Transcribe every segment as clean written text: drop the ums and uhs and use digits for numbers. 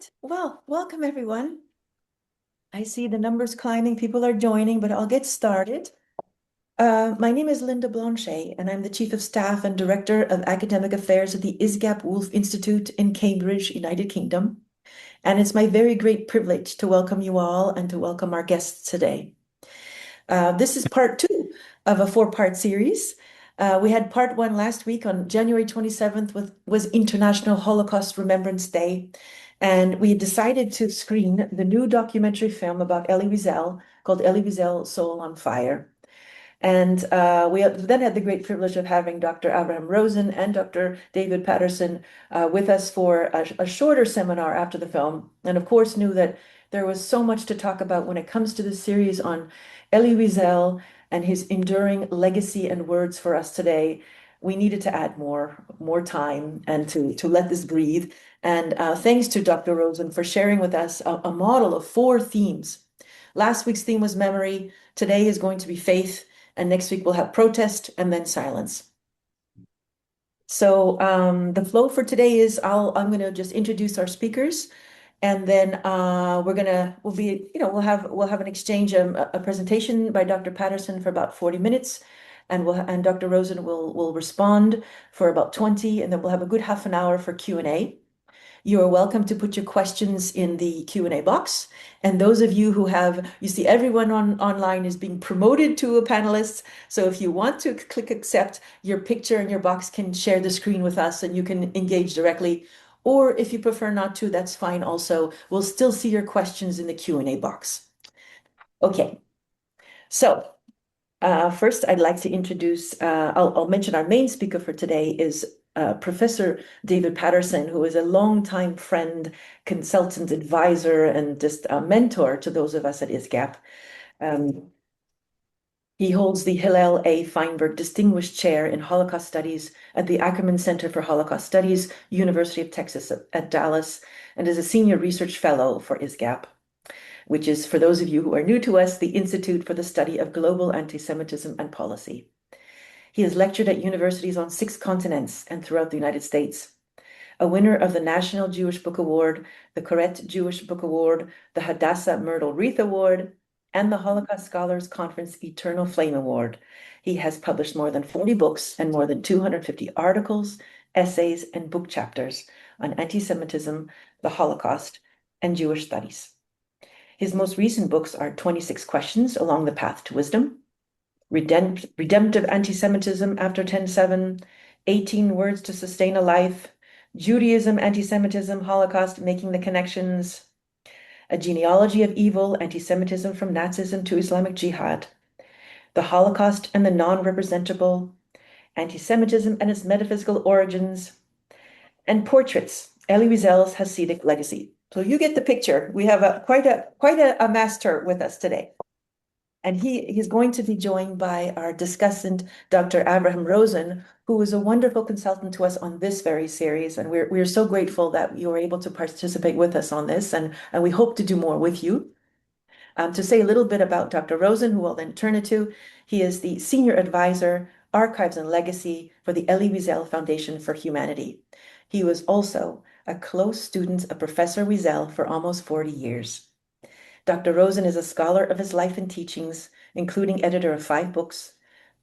right. Well, welcome everyone. I see the numbers climbing, people are joining, but I'll get started. My name is Linda Blanchet, and I'm the Chief of Staff and Director of Academic Affairs at the ISGAP Wolf Institute in Cambridge, United Kingdom. And it's my very great privilege to welcome you all and to welcome our guests today. This is part two of a four-part series. We had part one last week on January 27th was International Holocaust Remembrance Day. And we decided to screen the new documentary film about Elie Wiesel called Elie Wiesel, Soul on Fire. And we then had the great privilege of having Dr. Avraham Rosen and Dr. David Patterson with us for a shorter seminar after the film. And of course, knew that there was so much to talk about when it comes to the series on Elie Wiesel and his enduring legacy and words for us today. We needed to add more time and to let this breathe. And thanks to Dr. Rosen for sharing with us a model of four themes. Last week's theme was memory. Today is going to be faith. And next week we'll have protest and then silence. So the flow for today is I'm going to just introduce our speakers, and then we'll have an exchange, a presentation by Dr. Patterson for about 40 minutes, and Dr. Rosen will respond for about 20, and then we'll have a good half an hour for Q&A. You are welcome to put your questions in the Q&A box. And those of you you see everyone online is being promoted to a panelist. So if you want to click accept, your picture and your box can share the screen with us and you can engage directly. Or if you prefer not to, that's fine also. We'll still see your questions in the Q&A box. Okay, so first I'd like to introduce, I'll mention our main speaker for today is Professor David Patterson, who is a longtime friend, consultant, advisor, and just a mentor to those of us at ISGAP. He holds the Hillel A. Feinberg Distinguished Chair in Holocaust Studies at the Ackerman Center for Holocaust Studies, University of Texas at Dallas, and is a senior research fellow for ISGAP, which is, for those of you who are new to us, the Institute for the Study of Global Anti-Semitism and Policy. He has lectured at universities on 6 continents and throughout the United States. A winner of the National Jewish Book Award, the Koret Jewish Book Award, the Hadassah Myrtle Wreath Award, and the Holocaust Scholars Conference Eternal Flame Award. He has published more than 40 books and more than 250 articles, essays, and book chapters on anti-Semitism, the Holocaust, and Jewish studies. His most recent books are 26 Questions Along the Path to Wisdom, Redemptive Anti-Semitism After 10/7, 18 Words to Sustain a Life, Judaism, Anti-Semitism, Holocaust, Making the Connections, A Genealogy of Evil, Anti-Semitism from Nazism to Islamic Jihad, The Holocaust and the Non-Representable, Anti-Semitism and its Metaphysical Origins, and Portraits, Elie Wiesel's Hasidic Legacy. So you get the picture. We have quite a master with us today. And he's going to be joined by our discussant, Dr. Avraham Rosen, who is a wonderful consultant to us on this very series. And we're so grateful that you were able to participate with us on this. And we hope to do more with you. To say a little bit about Dr. Rosen, who I'll then turn it to, he is the Senior Advisor, Archives and Legacy for the Elie Wiesel Foundation for Humanity. He was also a close student of Professor Wiesel for almost 40 years. Dr. Rosen is a scholar of his life and teachings, including editor of 5 books,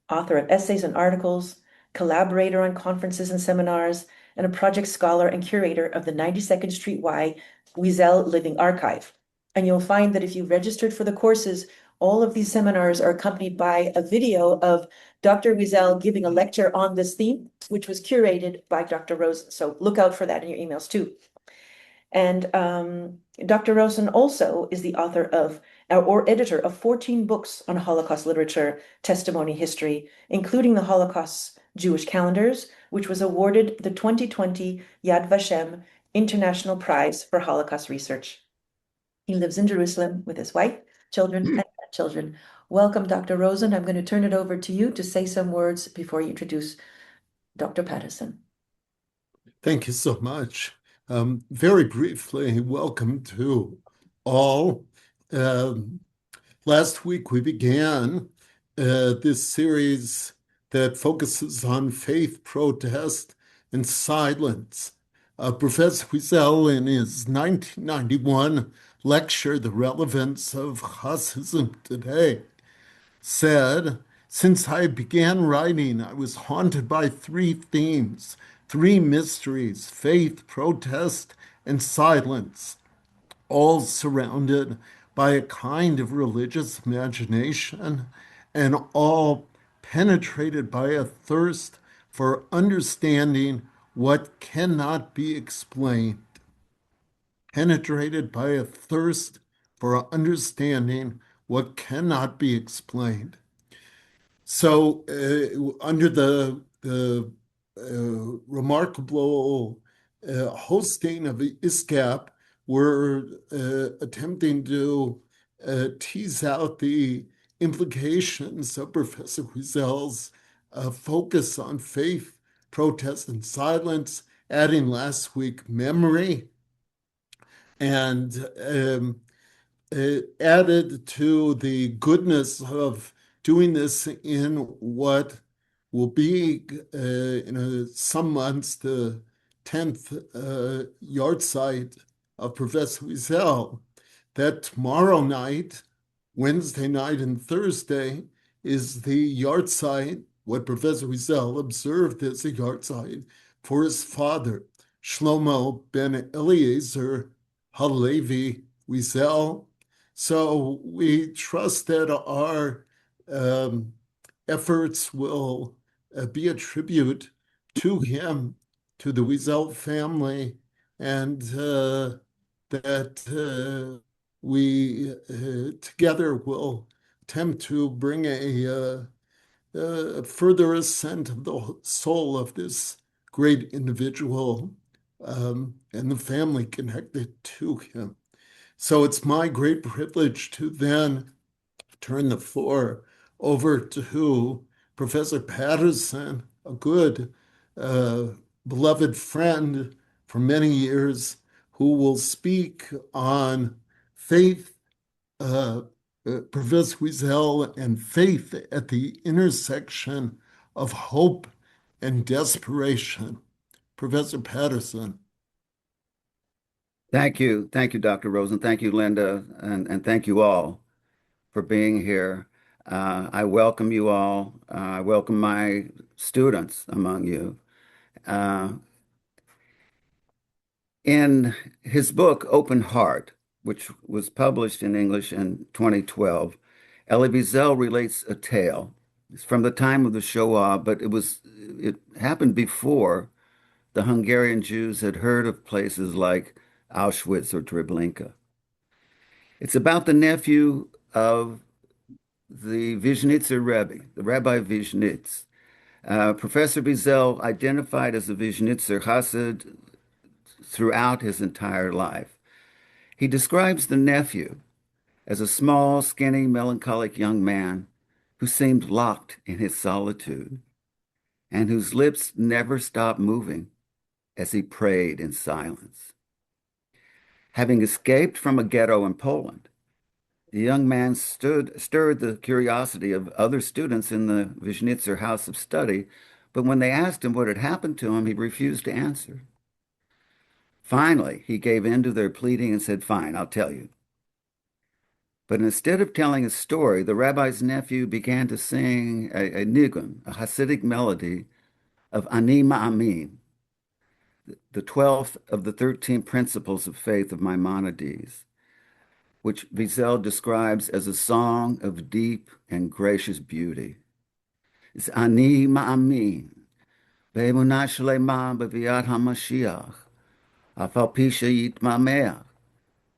author of essays and articles, collaborator on conferences and seminars, and a project scholar and curator of the 92nd Street Y Wiesel Living Archive. And you'll find that if you registered for the courses, all of these seminars are accompanied by a video of Dr. Wiesel giving a lecture on this theme, which was curated by Dr. Rosen. So look out for that in your emails too. And Dr. Rosen also is the author of or editor of 14 books on Holocaust literature, testimony, history, including the Holocaust's Jewish Calendars, which was awarded the 2020 Yad Vashem International Prize for Holocaust Research. He lives in Jerusalem with his wife, children, and grandchildren. Welcome, Dr. Rosen. I'm going to turn it over to you to say some words before you introduce Dr. Patterson. Thank you so much. Very briefly, welcome to all. Last week we began this series that focuses on faith, protest, and silence. Professor Wiesel, in his 1991 lecture, The Relevance of Hasidism Today, said, since I began writing, I was haunted by three themes, three mysteries: faith, protest, and silence, all surrounded by a kind of religious imagination and all penetrated by a thirst for understanding what cannot be explained, penetrated by a thirst for understanding what cannot be explained. So, under the remarkable hosting of the ISGAP, we're attempting to tease out the implications of Professor Wiesel's focus on faith, protest, and silence, adding last week memory, and added to the goodness of doing this in what will be, in some months, the 10th yahrzeit of Professor Wiesel, that tomorrow night, Wednesday night and Thursday, is the yahrzeit, what Professor Wiesel observed as a yahrzeit for his father, Shlomo ben Eliezer Halevi Wiesel. So we trust that our um, efforts will be a tribute to him, to the Wiesel family, and that we together will attempt to bring a further ascent of the soul of this great individual and the family connected to him. So it's my great privilege to then turn the floor over to Professor Patterson, a good, uh, beloved friend for many years, who will speak on faith, uh, Professor Wiesel, and faith at the intersection of hope and desperation. Professor Patterson. Thank you. Thank you, Dr. Rosen. Thank you, Linda. And thank you all for being here. I welcome you all. I welcome my students among you. Uh, in his book, Open Heart, which was published in English in 2012, Elie Wiesel relates a tale. It's from the time of the Shoah, but it happened before the Hungarian Jews had heard of places like Auschwitz or Treblinka. It's about the nephew of the Vizhnitzer Rebbe, the Rabbi Vizhnitz. Professor Wiesel identified as a Vizhnitzer Hasid throughout his entire life. He describes the nephew as a small, skinny, melancholic young man who seemed locked in his solitude and whose lips never stopped moving as he prayed in silence. Having escaped from a ghetto in Poland, the young man stirred the curiosity of other students in the Vizhnitzer house of study, but when they asked him what had happened to him, he refused to answer. Finally, he gave in to their pleading and said, "Fine, I'll tell you." But instead of telling his story, the rabbi's nephew began to sing a nigun, a Hasidic melody of Ani Ma'amin, the 12th of the 13 principles of faith of Maimonides, which Wiesel describes as a song of deep and gracious beauty. It's Ani Ma'amin, Be'emunah Shlema B'viat HaMashiach, Af al pi she'yitmameach,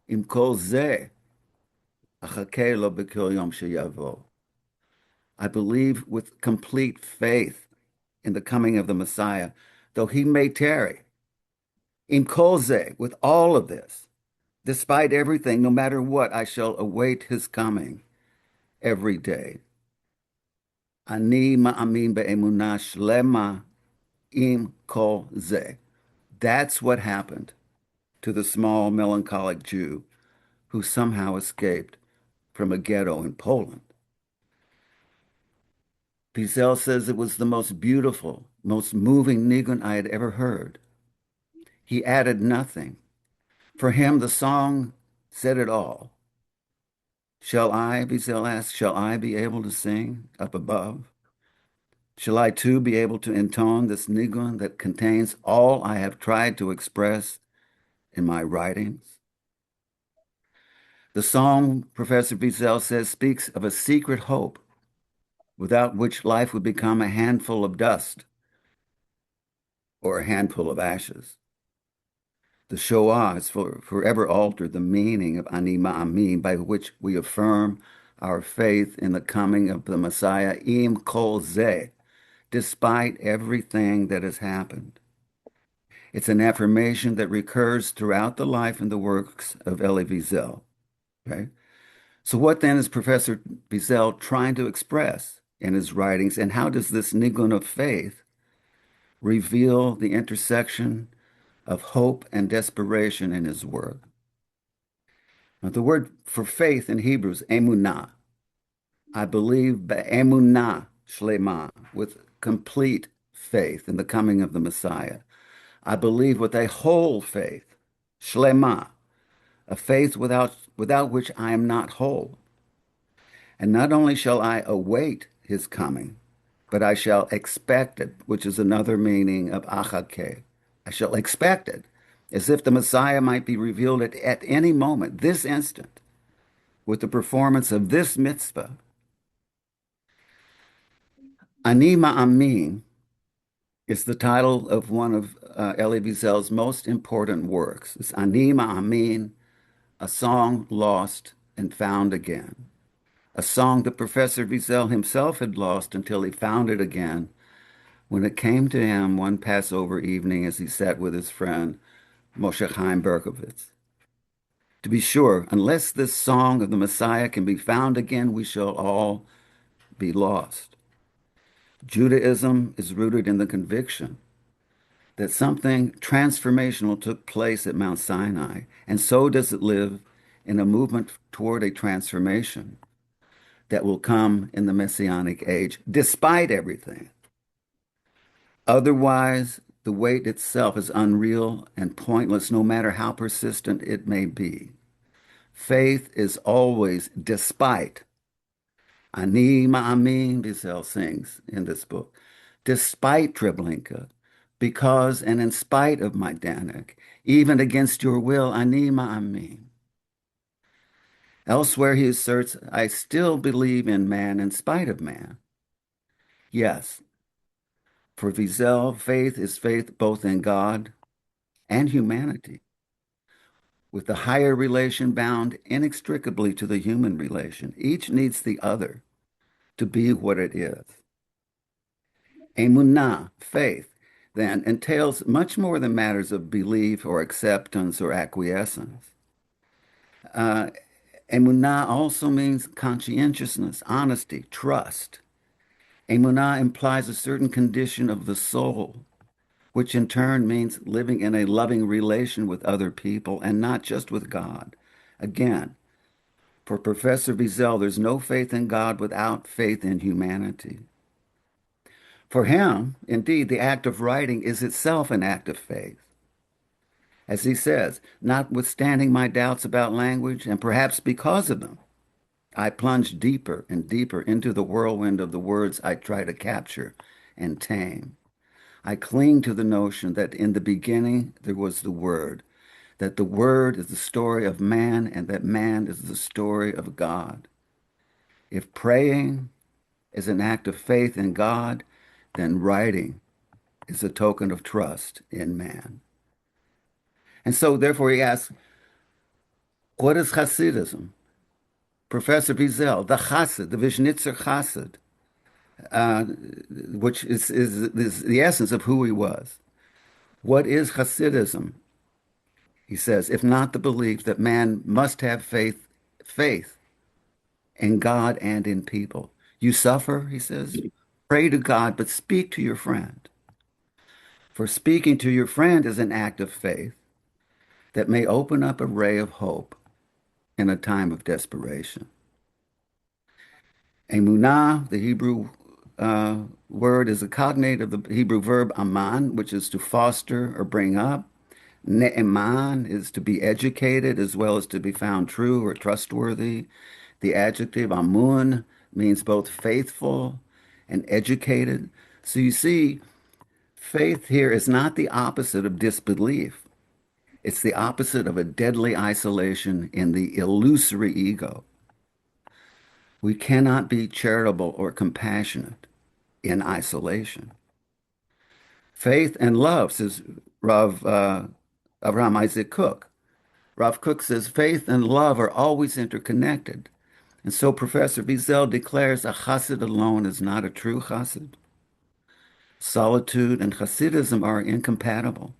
Im kol zeh, Achakeh lo b'kol yom sheyavo. I believe with complete faith in the coming of the Messiah, though he may tarry. Im kol zeh, with all of this, despite everything, no matter what, I shall await his coming every day. Ani ma'amin be'emunah shlema im kol zeh. That's what happened to the small melancholic Jew who somehow escaped from a ghetto in Poland. Wiesel says it was the most beautiful, most moving nigun I had ever heard. He added nothing. For him, the song said it all. Shall I, Wiesel asked, shall I be able to sing up above? Shall I too be able to intone this nigun that contains all I have tried to express in my writings? The song, Professor Wiesel says, speaks of a secret hope without which life would become a handful of dust or a handful of ashes. The Shoah has forever altered the meaning of Ani Ma'amin, by which we affirm our faith in the coming of the Messiah, Im Kol Zeh, despite everything that has happened. It's an affirmation that recurs throughout the life and the works of Elie Wiesel. Okay? So what then is Professor Wiesel trying to express in his writings, and how does this nigun of faith reveal the intersection of hope and desperation in his work? Now, the word for faith in Hebrew is emunah. I believe be'emunah shlema, with complete faith in the coming of the Messiah. I believe with a whole faith, shlema, a faith without which I am not whole. And not only shall I await his coming, but I shall expect it, which is another meaning of achake. I shall expect it, as if the Messiah might be revealed at any moment, this instant, with the performance of this mitzvah. Ani Ma'amin is the title of one of Elie Wiesel's most important works. It's Ani Ma'amin, a song lost and found again. A song that Professor Wiesel himself had lost until he found it again when it came to him one Passover evening as he sat with his friend Moshe Chaim Berkovitz. To be sure, unless this song of the Messiah can be found again, we shall all be lost. Judaism is rooted in the conviction that something transformational took place at Mount Sinai, and so does it live in a movement toward a transformation that will come in the Messianic age, despite everything. Otherwise, the wait itself is unreal and pointless, no matter how persistent it may be. Faith is always despite. Ani Ma'amin, Wiesel sings in this book, despite Treblinka, because and in spite of my Danik, even against your will, Ani Ma'amin. Elsewhere he asserts, I still believe in man in spite of man. Yes, for Wiesel, faith is faith both in God and humanity, with the higher relation bound inextricably to the human relation. Each needs the other to be what it is. Emunah, faith, then entails much more than matters of belief or acceptance or acquiescence. Emunah also means conscientiousness, honesty, trust. Emunah implies a certain condition of the soul, which in turn means living in a loving relation with other people and not just with God. Again, for Professor Wiesel, there's no faith in God without faith in humanity. For him, indeed, the act of writing is itself an act of faith. As he says, notwithstanding my doubts about language, and perhaps because of them, I plunge deeper and deeper into the whirlwind of the words I try to capture and tame. I cling to the notion that in the beginning there was the Word, that the Word is the story of man, and that man is the story of God. If praying is an act of faith in God, then writing is a token of trust in man. And so, therefore, he asks, what is Hasidism? Professor Wiesel, the Chassid, the Vishnitzer Chassid, uh, which is the essence of who he was. What is Hasidism? He says, if not the belief that man must have faith in God and in people. You suffer, he says, pray to God, but speak to your friend. For speaking to your friend is an act of faith that may open up a ray of hope in a time of desperation. Emunah, the Hebrew word, is a cognate of the Hebrew verb aman, which is to foster or bring up. Ne'eman is to be educated as well as to be found true or trustworthy. The adjective amun means both faithful and educated. So you see, faith here is not the opposite of disbelief. It's the opposite of a deadly isolation in the illusory ego. We cannot be charitable or compassionate in isolation. Faith and love, says Rav Avraham Isaac Cook. Rav Cook says faith and love are always interconnected. And so Professor Wiesel declares a chassid alone is not a true chassid. Solitude and chassidism are incompatible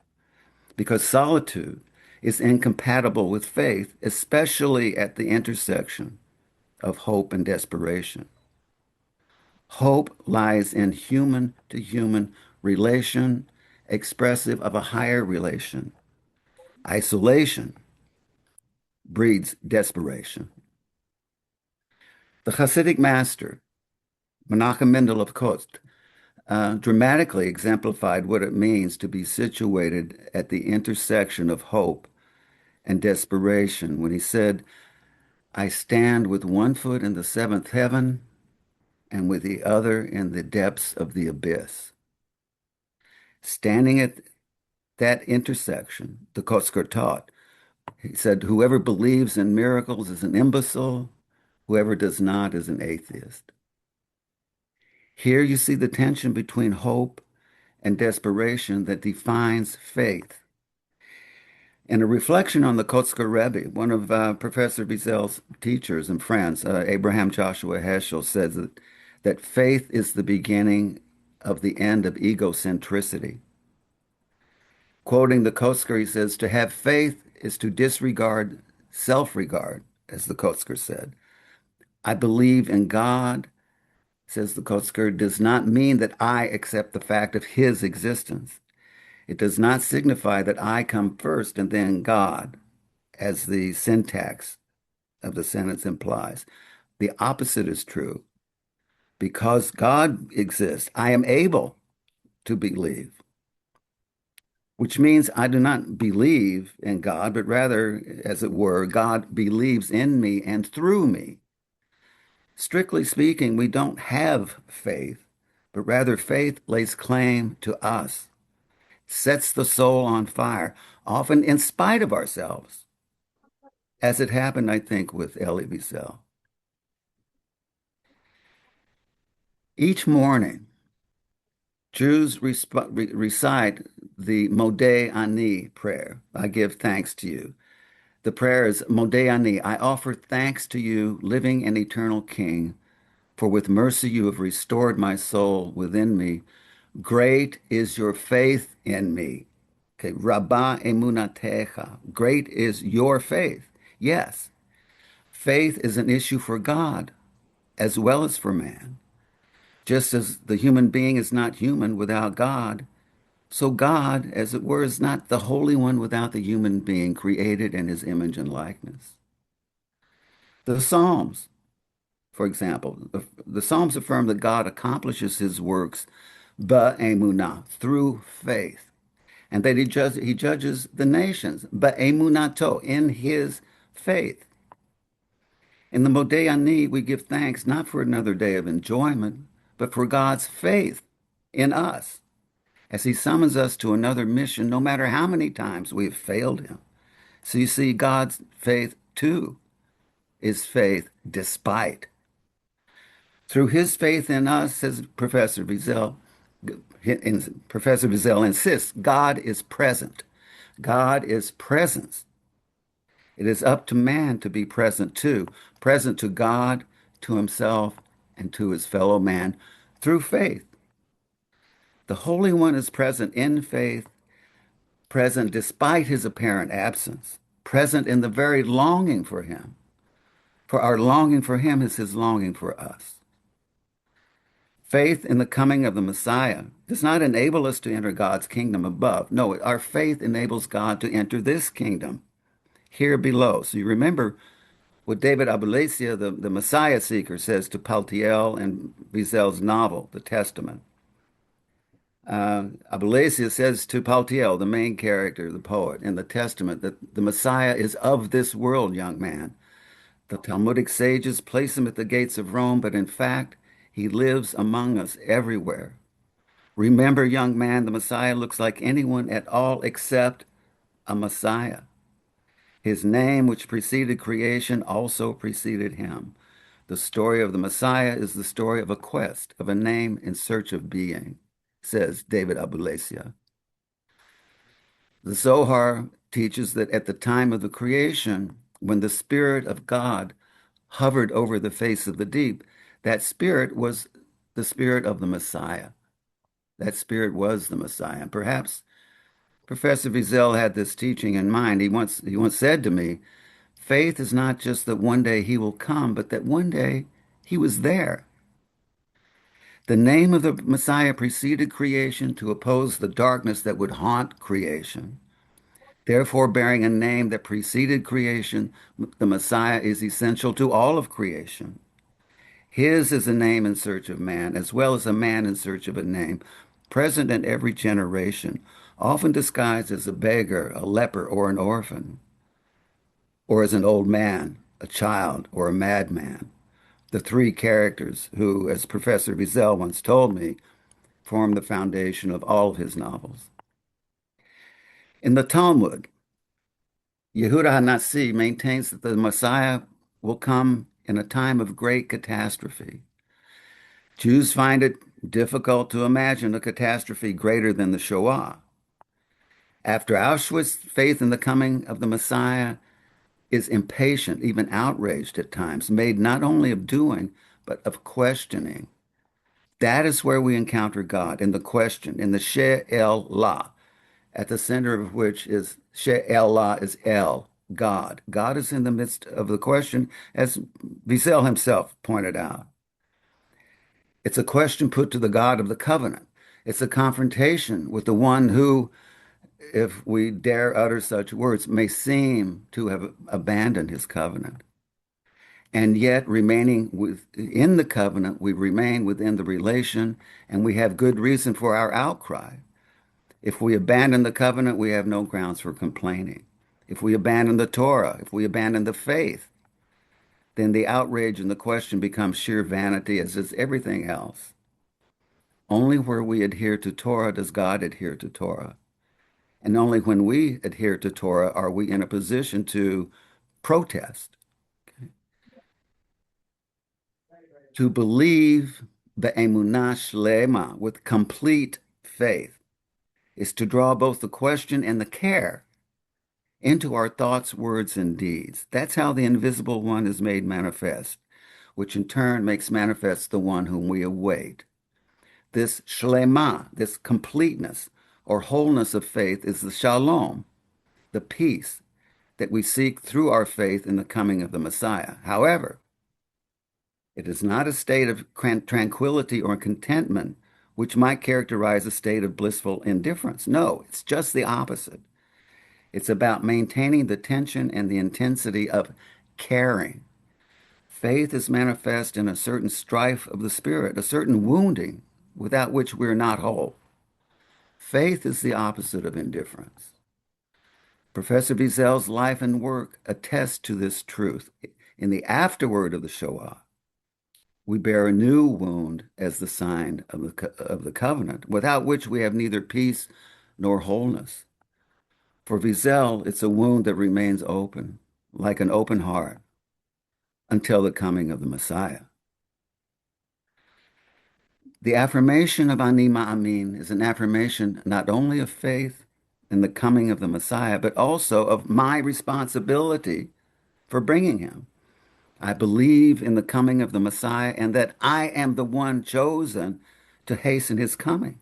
because solitude is incompatible with faith, especially at the intersection of hope and desperation. Hope lies in human to human relation, expressive of a higher relation. Isolation breeds desperation. The Hasidic master, Menachem Mendel of Kost, dramatically exemplified what it means to be situated at the intersection of hope and desperation when he said, I stand with one foot in the seventh heaven and with the other in the depths of the abyss. Standing at that intersection, the Kotzker taught, he said, whoever believes in miracles is an imbecile, whoever does not is an atheist. Here you see the tension between hope and desperation that defines faith. In a reflection on the Kotzker Rebbe, one of Professor Wiesel's teachers and friends, Abraham Joshua Heschel, says that faith is the beginning of the end of egocentricity. Quoting the Kotzker, he says, to have faith is to disregard self-regard, as the Kotzker said. I believe in God, says the Kotzker, does not mean that I accept the fact of his existence. It does not signify that I come first and then God, as the syntax of the sentence implies. The opposite is true. Because God exists, I am able to believe, which means I do not believe in God, but rather, as it were, God believes in me and through me. Strictly speaking, we don't have faith, but rather faith lays claim to us, sets the soul on fire, often in spite of ourselves, as it happened, I think, with Elie Wiesel. Each morning, Jews recite the Modeh Ani prayer. I give thanks to you. The prayer is Modeh Ani. I offer thanks to you, living and eternal King, for with mercy you have restored my soul within me. Great is your faith in me. Okay, Rabbah emunatecha. Great is your faith. Yes, faith is an issue for God as well as for man. Just as the human being is not human without God, so God, as it were, is not the Holy One without the human being created in his image and likeness. The Psalms, for example, the Psalms affirm that God accomplishes his works ba'emunah, through faith, and that he judges the nations ba'emunato, in his faith. In the Modeh Ani, we give thanks not for another day of enjoyment, but for God's faith in us as he summons us to another mission, no matter how many times we have failed him. So you see, God's faith, too, is faith despite. Through his faith in us, says Professor Wiesel, Professor Wiesel insists, God is present. God is presence. It is up to man to be present too, present to God, to himself, and to his fellow man through faith. The Holy One is present in faith, present despite his apparent absence, present in the very longing for him. For our longing for him is his longing for us. Faith in the coming of the Messiah does not enable us to enter God's kingdom above. No, our faith enables God to enter this kingdom here below. So you remember what David Abulacea, the Messiah seeker, says to Paltiel in Wiesel's novel, The Testament. Abulacea says to Paltiel, the main character, the poet in the Testament, that the Messiah is of this world, young man. The Talmudic sages place him at the gates of Rome, but in fact, he lives among us everywhere. Remember, young man, the Messiah looks like anyone at all except a Messiah. His name, which preceded creation, also preceded him. The story of the Messiah is the story of a quest, of a name in search of being, says David Abulacea. The Zohar teaches that at the time of the creation, when the Spirit of God hovered over the face of the deep, that Spirit was the Spirit of the Messiah. That Spirit was the Messiah. And perhaps Professor Wiesel had this teaching in mind. He once said to me, faith is not just that one day he will come, but that one day he was there. The name of the Messiah preceded creation to oppose the darkness that would haunt creation. Therefore, bearing a name that preceded creation, the Messiah is essential to all of creation. His is a name in search of man, as well as a man in search of a name, present in every generation, often disguised as a beggar, a leper, or an orphan, or as an old man, a child, or a madman. The three characters who, as Professor Wiesel once told me, form the foundation of all of his novels. In the Talmud, Yehuda HaNasi maintains that the Messiah will come in a time of great catastrophe. Jews find it difficult to imagine a catastrophe greater than the Shoah. After Auschwitz, faith in the coming of the Messiah is impatient, even outraged at times, made not only of doing, but of questioning. That is where we encounter God, in the question, in the She'elah, at the center of which is She'elah is El, God. God is in the midst of the question, as Wiesel himself pointed out. It's a question put to the God of the covenant. It's a confrontation with the one who, if we dare utter such words, may seem to have abandoned his covenant. And yet, remaining within the covenant, we remain within the relation, and we have good reason for our outcry. If we abandon the covenant, we have no grounds for complaining. If we abandon the Torah, if we abandon the faith, then the outrage and the question becomes sheer vanity, as is everything else. Only where we adhere to Torah does God adhere to Torah. And only when we adhere to Torah are we in a position to protest, to believe the emunah shlema with complete faith is to draw both the question and the care into our thoughts, words, and deeds. That's how the invisible one is made manifest, which in turn makes manifest the one whom we await. This shlema, this completeness or wholeness of faith, is the shalom, the peace that we seek through our faith in the coming of the Messiah. However, it is not a state of tranquility or contentment which might characterize a state of blissful indifference. No, it's just the opposite. It's about maintaining the tension and the intensity of caring. Faith is manifest in a certain strife of the spirit, a certain wounding without which we're not whole. Faith is the opposite of indifference. Professor Wiesel's life and work attest to this truth. In the afterword of the Shoah, we bear a new wound as the sign of the covenant, without which we have neither peace nor wholeness. For Wiesel, it's a wound that remains open, like an open heart, until the coming of the Messiah. The affirmation of Ani Ma'amin is an affirmation not only of faith in the coming of the Messiah, but also of my responsibility for bringing him. I believe in the coming of the Messiah and that I am the one chosen to hasten his coming.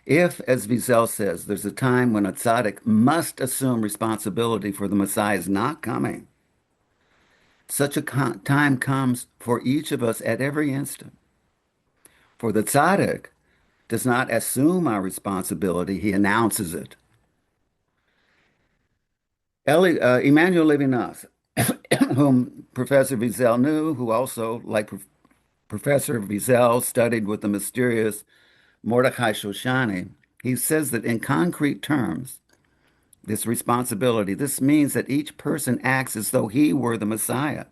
If, as Wiesel says, there's a time when a tzaddik must assume responsibility for the Messiah's not coming, such a time comes for each of us at every instant. For the tzaddik does not assume our responsibility, he announces it. Emmanuel Levinas, whom Professor Wiesel knew, who also, like Professor Wiesel, studied with the mysterious Mordechai Shoshani, he says that in concrete terms, this responsibility, this means that each person acts as though he were the Messiah.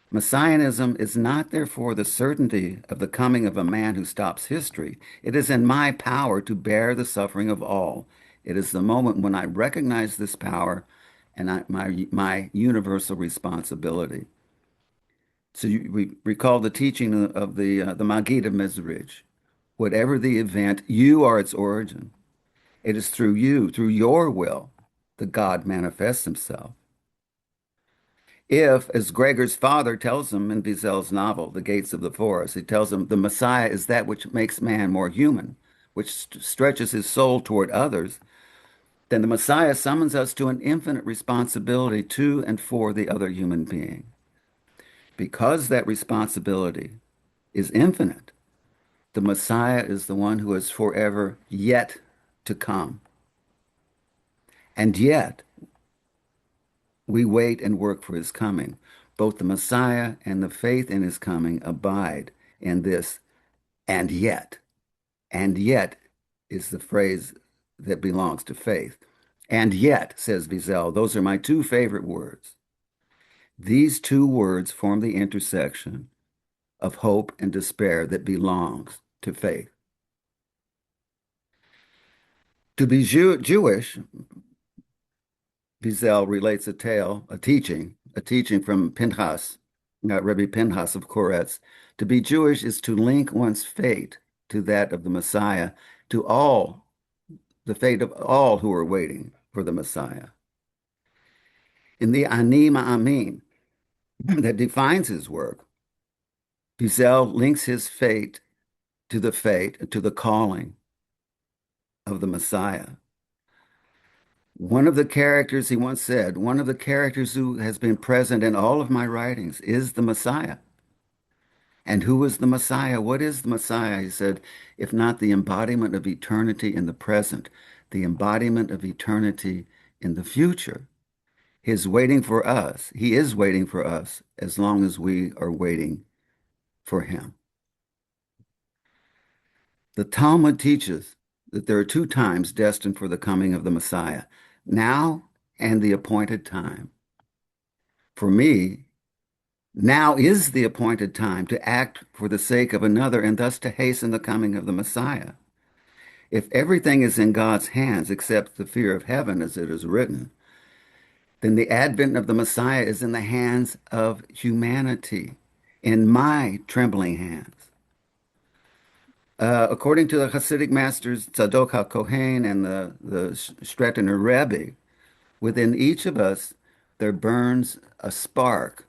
Messianism is not, therefore, the certainty of the coming of a man who stops history. It is in my power to bear the suffering of all. It is the moment when I recognize this power and my universal responsibility. So we recall the teaching of the Maggid of Mezrich. Whatever the event, you are its origin. It is through you, through your will, that God manifests himself. If, as Gregor's father tells him in Wiesel's novel, The Gates of the Forest, he tells him the Messiah is that which makes man more human, which stretches his soul toward others, then the Messiah summons us to an infinite responsibility to and for the other human being. Because that responsibility is infinite, the Messiah is the one who is forever yet to come. And yet, we wait and work for his coming. Both the Messiah and the faith in his coming abide in this, and yet. And yet is the phrase that belongs to faith. And yet, says Wiesel, those are my two favorite words. These two words form the intersection of hope and despair that belongs to faith. To be Jewish, Wiesel relates a tale, a teaching from Pinchas, Rabbi Pinchas of Koretz. To be Jewish is to link one's fate to that of the Messiah, to all, the fate of all who are waiting for the Messiah. In the Ani Ma'amin that defines his work, Wiesel links his fate, to the calling of the Messiah. One of the characters, he once said, one of the characters who has been present in all of my writings is the Messiah. And who is the Messiah? What is the Messiah? He said, if not the embodiment of eternity in the present, the embodiment of eternity in the future. He is waiting for us. He is waiting for us as long as we are waiting for him. The Talmud teaches that there are two times destined for the coming of the Messiah, now and the appointed time. For me, now is the appointed time to act for the sake of another and thus to hasten the coming of the Messiah. If everything is in God's hands except the fear of heaven, as it is written, then the advent of the Messiah is in the hands of humanity, in my trembling hands. According to the Hasidic masters Tzadok HaKohen and the Stretiner Rebbe, within each of us there burns a spark.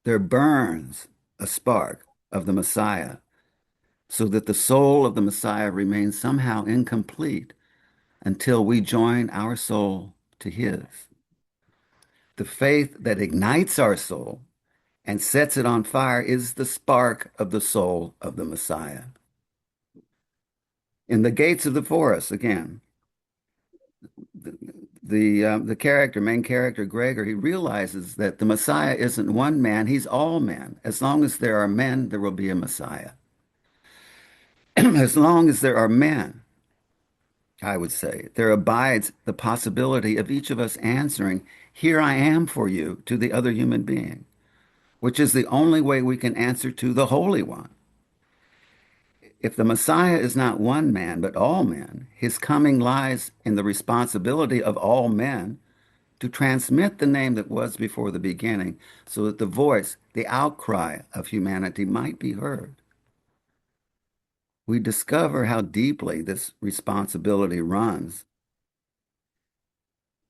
There burns a spark of the Messiah, so that the soul of the Messiah remains somehow incomplete until we join our soul to his. The faith that ignites our soul and sets it on fire is the spark of the soul of the Messiah. In the Gates of the Forest, again, the main character, Gregor, he realizes that the Messiah isn't one man, he's all men. As long as there are men, there will be a Messiah. As long as there are men, I would say, there abides the possibility of each of us answering, here I am for you, to the other human being, which is the only way we can answer to the Holy One. If the Messiah is not one man, but all men, his coming lies in the responsibility of all men to transmit the name that was before the beginning so that the voice, the outcry of humanity might be heard. We discover how deeply this responsibility runs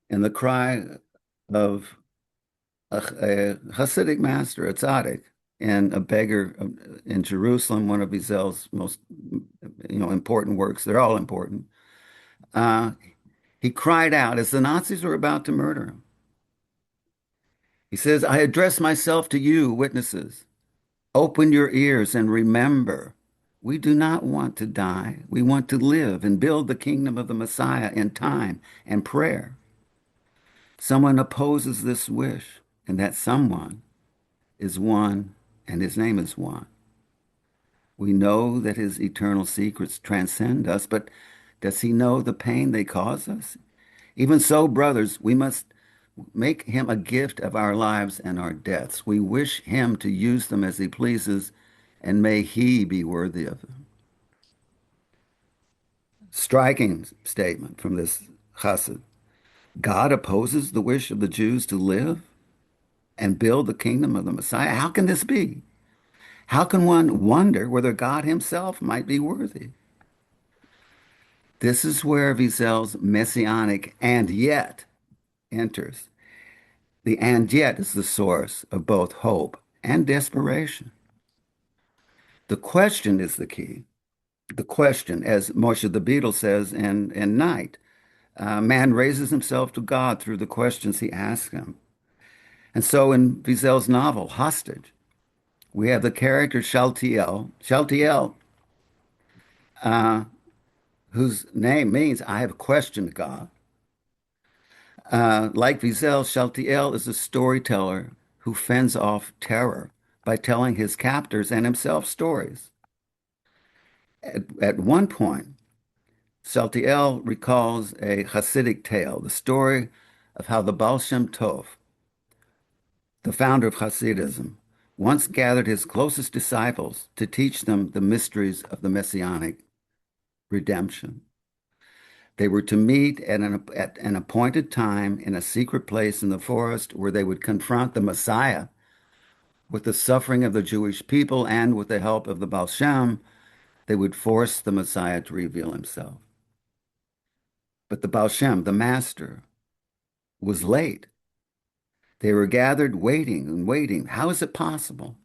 in the cry of a Hasidic master, a tzaddik, and a beggar in Jerusalem, one of Wiesel's most important works. They're all important. He cried out as the Nazis were about to murder him. He says, I address myself to you, witnesses. Open your ears and remember, we do not want to die. We want to live and build the kingdom of the Messiah in time and prayer. Someone opposes this wish, and that someone is one, and his name is one. We know that his eternal secrets transcend us, but does he know the pain they cause us? Even so, brothers, we must make him a gift of our lives and our deaths. We wish him to use them as he pleases, and may he be worthy of them. Striking statement from this chassid. God opposes the wish of the Jews to live and build the kingdom of the Messiah. How can this be? How can one wonder whether God himself might be worthy? This is where Wiesel's messianic and yet enters. The and yet is the source of both hope and desperation. The question is the key. The question, as Moshe the Beadle says in Night, man raises himself to God through the questions he asks him. And so in Wiesel's novel, Hostage, we have the character Shaltiel, whose name means I have questioned God. Like Wiesel, Shaltiel is a storyteller who fends off terror by telling his captors and himself stories. At one point, Shaltiel recalls a Hasidic tale, the story of how the Baal Shem Tov, the founder of Hasidism, once gathered his closest disciples to teach them the mysteries of the Messianic redemption. They were to meet at an appointed time in a secret place in the forest where they would confront the Messiah with the suffering of the Jewish people, and with the help of the Baal Shem, they would force the Messiah to reveal himself. But the Baal Shem, the master, was late. They were gathered waiting and waiting. How is it possible?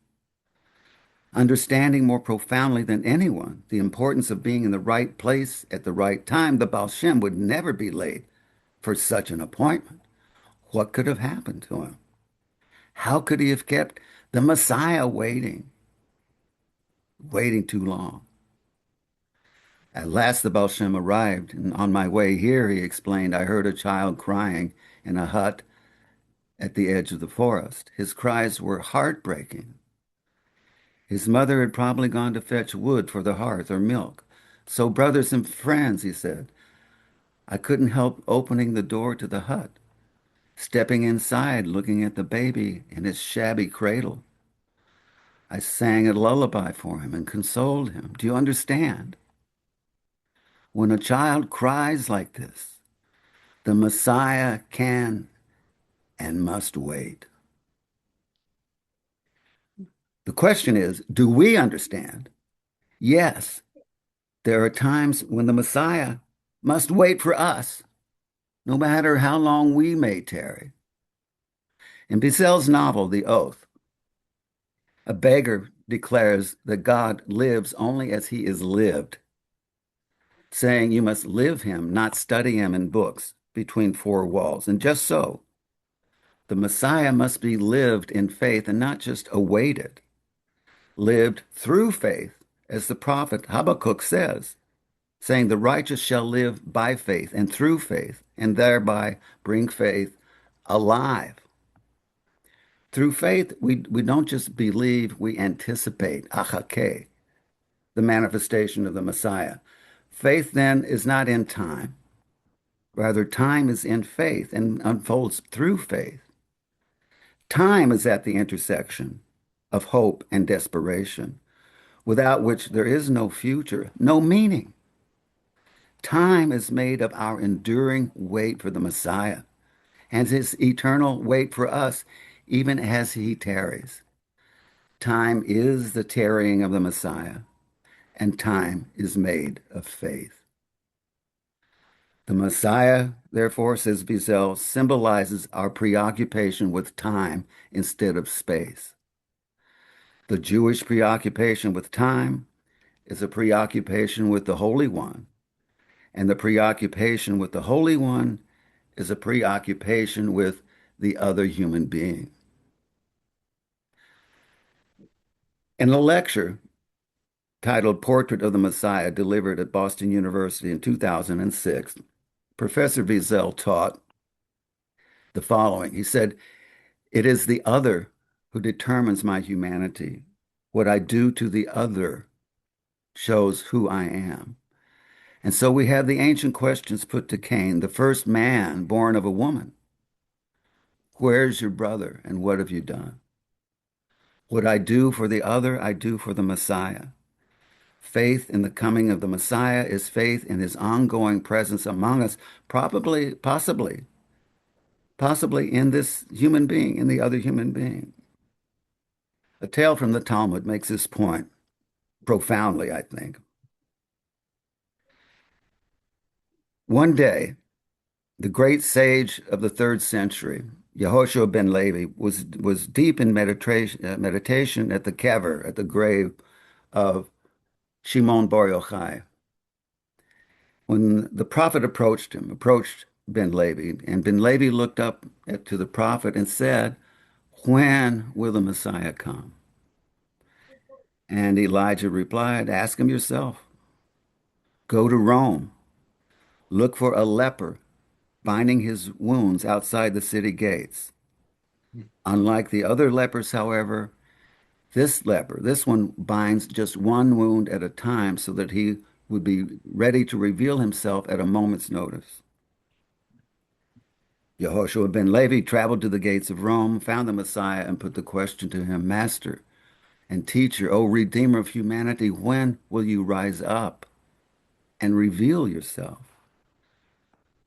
Understanding more profoundly than anyone the importance of being in the right place at the right time, the Baal Shem would never be late for such an appointment. What could have happened to him? How could he have kept the Messiah waiting too long? At last the Baal Shem arrived, and on my way here, he explained, I heard a child crying in a hut at the edge of the forest. His cries were heartbreaking. His mother had probably gone to fetch wood for the hearth or milk. So, brothers and friends, he said, I couldn't help opening the door to the hut, stepping inside, looking at the baby in his shabby cradle. I sang a lullaby for him and consoled him. Do you understand? When a child cries like this, the Messiah can and must wait. The question is, do we understand? Yes, there are times when the Messiah must wait for us, no matter how long we may tarry. In Wiesel's novel, The Oath, a beggar declares that God lives only as he is lived, saying you must live him, not study him in books between four walls. And just so, the Messiah must be lived in faith and not just awaited, lived through faith, as the prophet Habakkuk says, saying the righteous shall live by faith and through faith, and thereby bring faith alive. Through faith, we don't just believe, we anticipate, achake, the manifestation of the Messiah. Faith then is not in time. Rather, time is in faith and unfolds through faith. Time is at the intersection of hope and desperation, without which there is no future, no meaning. Time is made of our enduring wait for the Messiah and his eternal wait for us, even as he tarries. Time is the tarrying of the Messiah, and time is made of faith. The Messiah, therefore, says Wiesel, symbolizes our preoccupation with time instead of space. The Jewish preoccupation with time is a preoccupation with the Holy One, and the preoccupation with the Holy One is a preoccupation with the other human being. In a lecture titled Portrait of the Messiah, delivered at Boston University in 2006, Professor Wiesel taught the following. He said, it is the other who determines my humanity. What I do to the other shows who I am. And so we have the ancient questions put to Cain, the first man born of a woman. Where's your brother and what have you done? What I do for the other, I do for the Messiah. Faith in the coming of the Messiah is faith in his ongoing presence among us, possibly in this human being, in the other human being. A tale from the Talmud makes this point profoundly, I think. One day, the great sage of the third century, Yehoshua ben Levi, was deep in meditation at the kever, at the grave of Shimon Bar Yochai. When the prophet approached Ben Levi, and Ben Levi looked up to the prophet and said, "When will the Messiah come?" And Elijah replied, "Ask him yourself. Go to Rome, look for a leper binding his wounds outside the city gates. Unlike the other lepers, however, this one binds just one wound at a time so that he would be ready to reveal himself at a moment's notice." Yehoshua ben Levi traveled to the gates of Rome, found the Messiah, and put the question to him, "Master and teacher, O Redeemer of humanity, when will you rise up and reveal yourself?"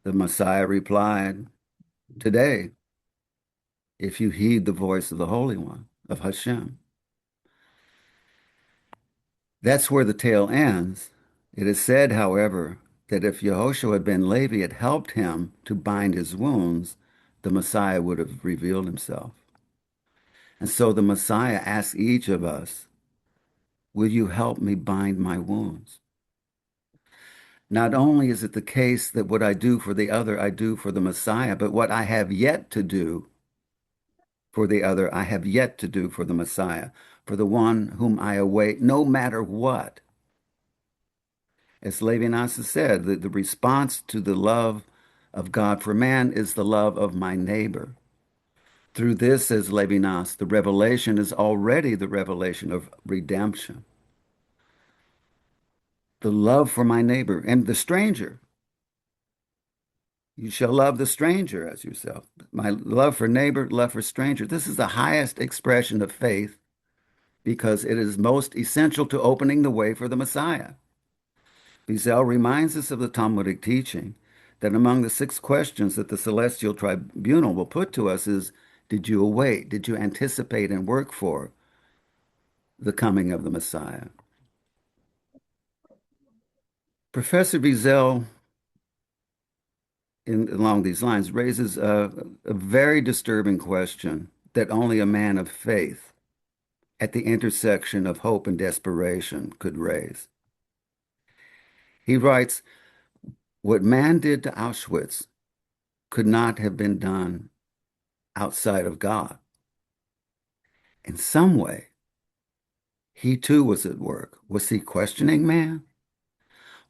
The Messiah replied, "Today, if you heed the voice of the Holy One, of Hashem." That's where the tale ends. It is said, however, that if Yehoshua ben Levi had helped him to bind his wounds, the Messiah would have revealed himself. And so the Messiah asks each of us, will you help me bind my wounds? Not only is it the case that what I do for the other, I do for the Messiah, but what I have yet to do for the other, I have yet to do for the Messiah, for the one whom I await, no matter what. As Levinas said, the response to the love of God for man is the love of my neighbor. Through this, says Levinas, the revelation is already the revelation of redemption. The love for my neighbor and the stranger. You shall love the stranger as yourself. My love for neighbor, love for stranger. This is the highest expression of faith because it is most essential to opening the way for the Messiah. Wiesel reminds us of the Talmudic teaching that among the 6 questions that the celestial tribunal will put to us is, did you await, did you anticipate and work for the coming of the Messiah? Professor Wiesel, along these lines, raises a very disturbing question that only a man of faith at the intersection of hope and desperation could raise. He writes, what man did to Auschwitz could not have been done outside of God. In some way, he too was at work. Was he questioning man?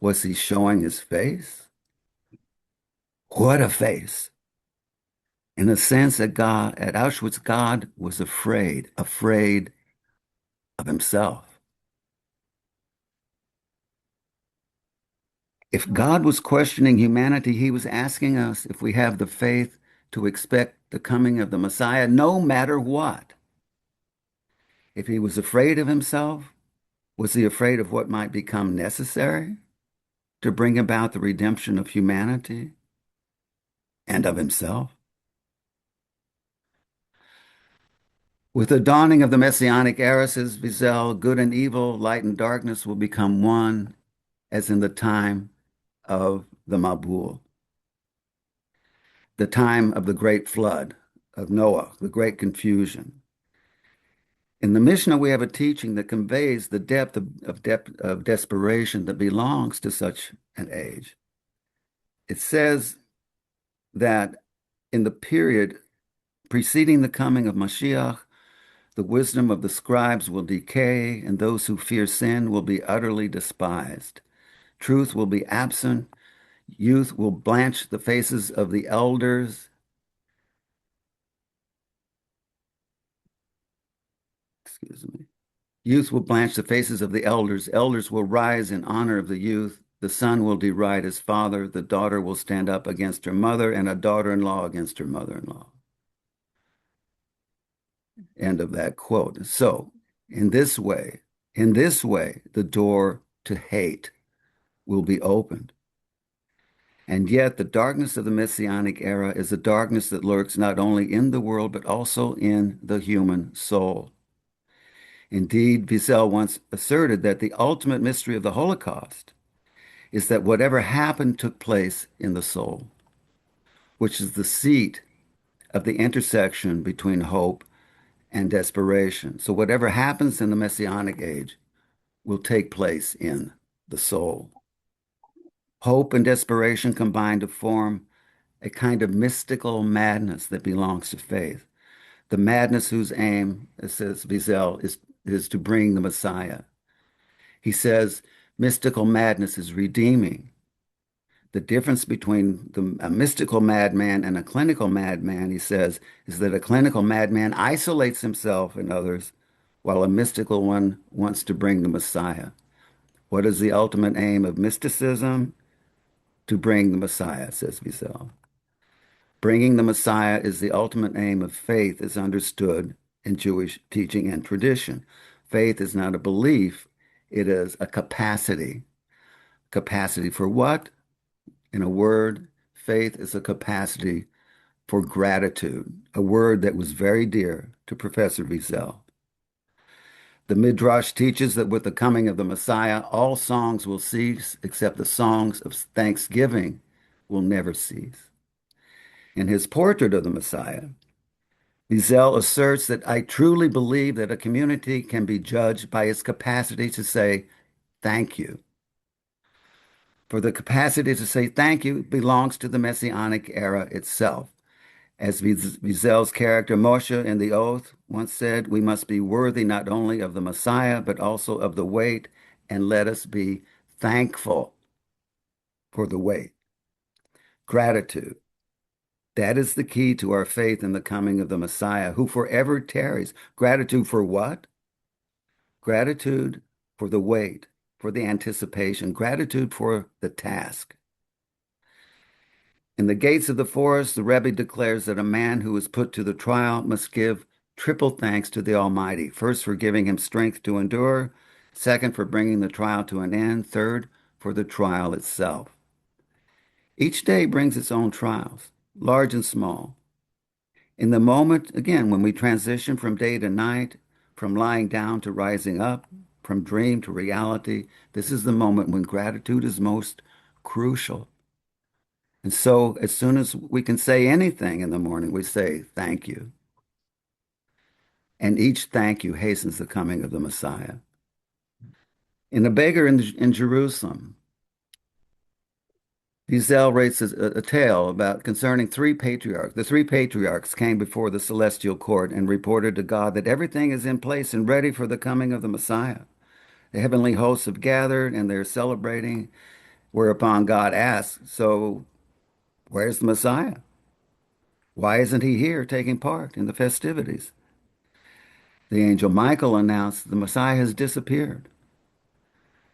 Was he showing his face? What a face. In a sense, at Auschwitz, God was afraid of himself. If God was questioning humanity, he was asking us if we have the faith to expect the coming of the Messiah, no matter what. If he was afraid of himself, was he afraid of what might become necessary to bring about the redemption of humanity and of himself? With the dawning of the Messianic era, says Wiesel, good and evil, light and darkness will become one, as in the time of the Mabul, the time of the great flood of Noah, the great confusion. In the Mishnah, we have a teaching that conveys the depth of desperation that belongs to such an age. It says that in the period preceding the coming of Mashiach, the wisdom of the scribes will decay, and those who fear sin will be utterly despised. Truth will be absent. Youth will blanch the faces of the elders. Excuse me. Youth will blanch the faces of the elders. Elders will rise in honor of the youth. The son will deride his father. The daughter will stand up against her mother, and a daughter-in-law against her mother-in-law. End of that quote. So, in this way, the door to hate will be opened. And yet, the darkness of the Messianic era is a darkness that lurks not only in the world, but also in the human soul. Indeed, Wiesel once asserted that the ultimate mystery of the Holocaust is that whatever happened took place in the soul, which is the seat of the intersection between hope and desperation. So, whatever happens in the Messianic age will take place in the soul. Hope and desperation combine to form a kind of mystical madness that belongs to faith. The madness whose aim, says Wiesel, is to bring the Messiah. He says mystical madness is redeeming. The difference between a mystical madman and a clinical madman, he says, is that a clinical madman isolates himself and others, while a mystical one wants to bring the Messiah. What is the ultimate aim of mysticism? To bring the Messiah, says Wiesel. Bringing the Messiah is the ultimate aim of faith as understood in Jewish teaching and tradition. Faith is not a belief, it is a capacity. Capacity for what? In a word, faith is a capacity for gratitude, a word that was very dear to Professor Wiesel. The Midrash teaches that with the coming of the Messiah, all songs will cease, except the songs of thanksgiving will never cease. In his portrait of the Messiah, Wiesel asserts that I truly believe that a community can be judged by its capacity to say thank you. For the capacity to say thank you belongs to the Messianic era itself. As Wiesel's character Moshe in The Oath once said, we must be worthy not only of the Messiah, but also of the wait, and let us be thankful for the wait. Gratitude. That is the key to our faith in the coming of the Messiah, who forever tarries. Gratitude for what? Gratitude for the wait, for the anticipation, gratitude for the task. In the gates of the forest, the Rebbe declares that a man who is put to the trial must give triple thanks to the Almighty. First, for giving him strength to endure. Second, for bringing the trial to an end. Third, for the trial itself. Each day brings its own trials, large and small. In the moment, again, when we transition from day to night, from lying down to rising up, from dream to reality, this is the moment when gratitude is most crucial. And so, as soon as we can say anything in the morning, we say, thank you. And each thank you hastens the coming of the Messiah. In A Beggar in Jerusalem, Wiesel writes a tale about concerning three patriarchs. The three patriarchs came before the celestial court and reported to God that everything is in place and ready for the coming of the Messiah. The heavenly hosts have gathered and they're celebrating, whereupon God asks, so where's the Messiah? Why isn't he here taking part in the festivities? The angel Michael announced the Messiah has disappeared.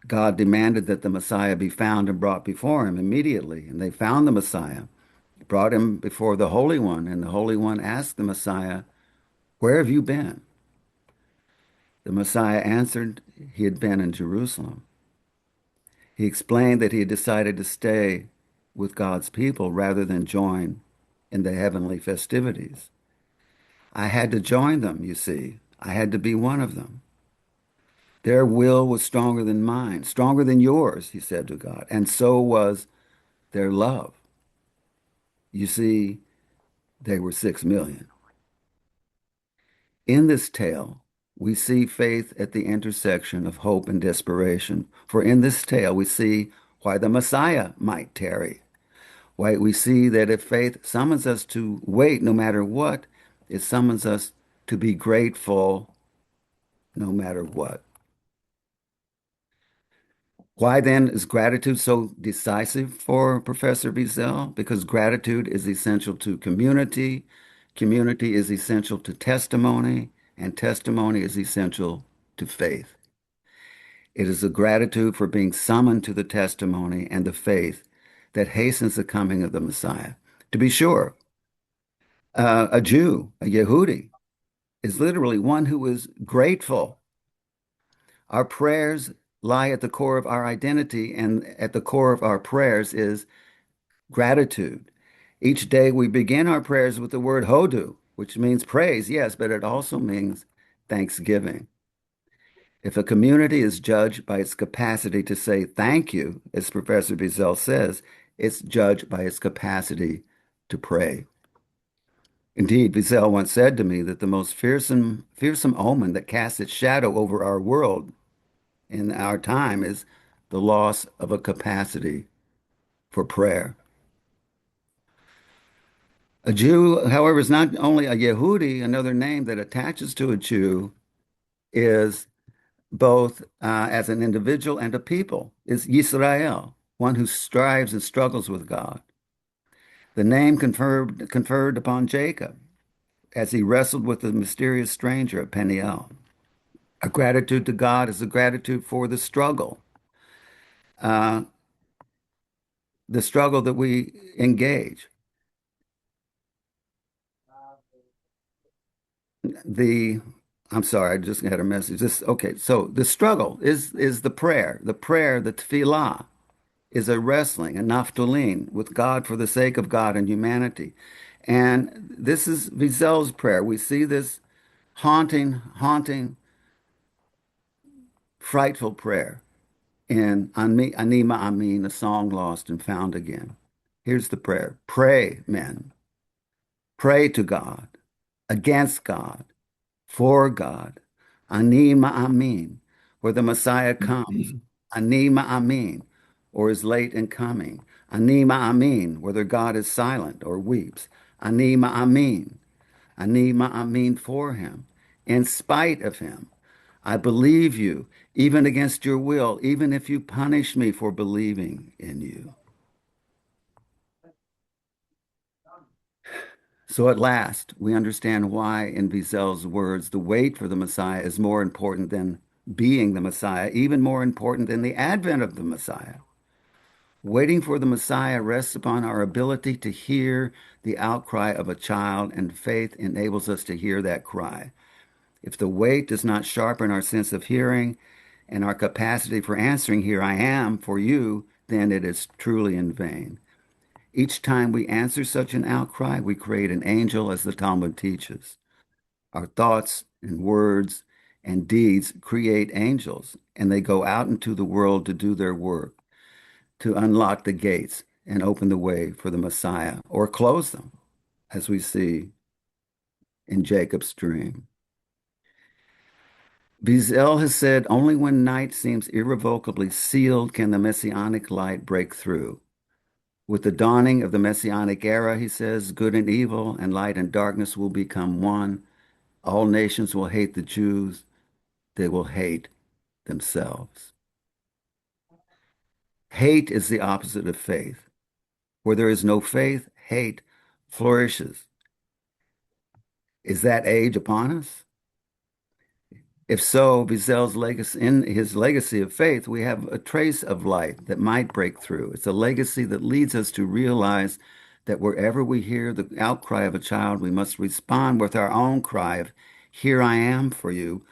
God demanded that the Messiah be found and brought before him immediately, and they found the Messiah, brought him before the Holy One, and the Holy One asked the Messiah, where have you been? The Messiah answered he had been in Jerusalem. He explained that he had decided to stay with God's people rather than join in the heavenly festivities. I had to join them, you see. I had to be one of them. Their will was stronger than mine, stronger than yours, he said to God, and so was their love. You see, they were 6 million. In this tale, we see faith at the intersection of hope and desperation. For in this tale, we see why the Messiah might tarry. Why we see that if faith summons us to wait no matter what, it summons us to be grateful no matter what. Why then is gratitude so decisive for Professor Wiesel? Because gratitude is essential to community, community is essential to testimony, and testimony is essential to faith. It is a gratitude for being summoned to the testimony and the faith that hastens the coming of the Messiah. To be sure, a Jew, a Yehudi, is literally one who is grateful. Our prayers lie at the core of our identity, and at the core of our prayers is gratitude. Each day we begin our prayers with the word hodu, which means praise, yes, but it also means thanksgiving. If a community is judged by its capacity to say thank you, as Professor Wiesel says, it's judged by its capacity to pray. Indeed, Wiesel once said to me that the most fearsome omen that casts its shadow over our world in our time is the loss of a capacity for prayer. A Jew, however, is not only a Yehudi. Another name that attaches to a Jew is both as an individual and a people, is Yisrael, one who strives and struggles with God. The name conferred upon Jacob as he wrestled with the mysterious stranger at Peniel. A gratitude to God is a gratitude for uh, the struggle that we engage. The I'm sorry, I just had a message. Okay, so the struggle is the prayer. The prayer, the tefillah, is a wrestling, a naftulin with God for the sake of God and humanity. And this is Wiesel's prayer. We see this haunting, frightful prayer in Anima Amin, a song lost and found again. Here's the prayer. Pray, men. Pray to God, against God, for God. Ani ma'amin, where the Messiah comes. Ani ma'amin, or is late in coming. Ani ma'amin, whether God is silent or weeps. Ani ma'amin, ani ma'amin for him, in spite of him. I believe you, even against your will, even if you punish me for believing in you. So at last, we understand why, in Wiesel's words, the wait for the Messiah is more important than being the Messiah, even more important than the advent of the Messiah. Waiting for the Messiah rests upon our ability to hear the outcry of a child, and faith enables us to hear that cry. If the wait does not sharpen our sense of hearing and our capacity for answering, "Here I am for you," then it is truly in vain. Each time we answer such an outcry, we create an angel, as the Talmud teaches. Our thoughts and words and deeds create angels, and they go out into the world to do their work, to unlock the gates and open the way for the Messiah, or close them, as we see in Jacob's dream. Wiesel has said, only when night seems irrevocably sealed can the messianic light break through. With the dawning of the Messianic era, he says, good and evil and light and darkness will become one. All nations will hate the Jews. They will hate themselves. Hate is the opposite of faith. Where there is no faith, hate flourishes. Is that age upon us? If so, Wiesel's legacy, in his legacy of faith, we have a trace of light that might break through. It's a legacy that leads us to realize that wherever we hear the outcry of a child, we must respond with our own cry of, "Here I am for you,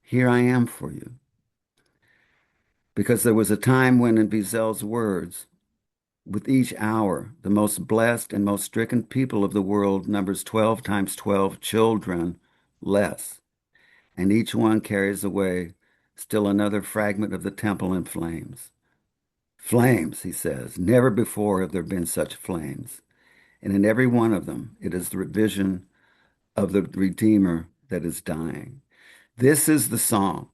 here I am for you." Because there was a time when, in Wiesel's words, with each hour, the most blessed and most stricken people of the world numbers 12 times 12 children less, and each one carries away still another fragment of the temple in flames. Flames, he says, never before have there been such flames. And in every one of them, it is the vision of the Redeemer that is dying. This is the song,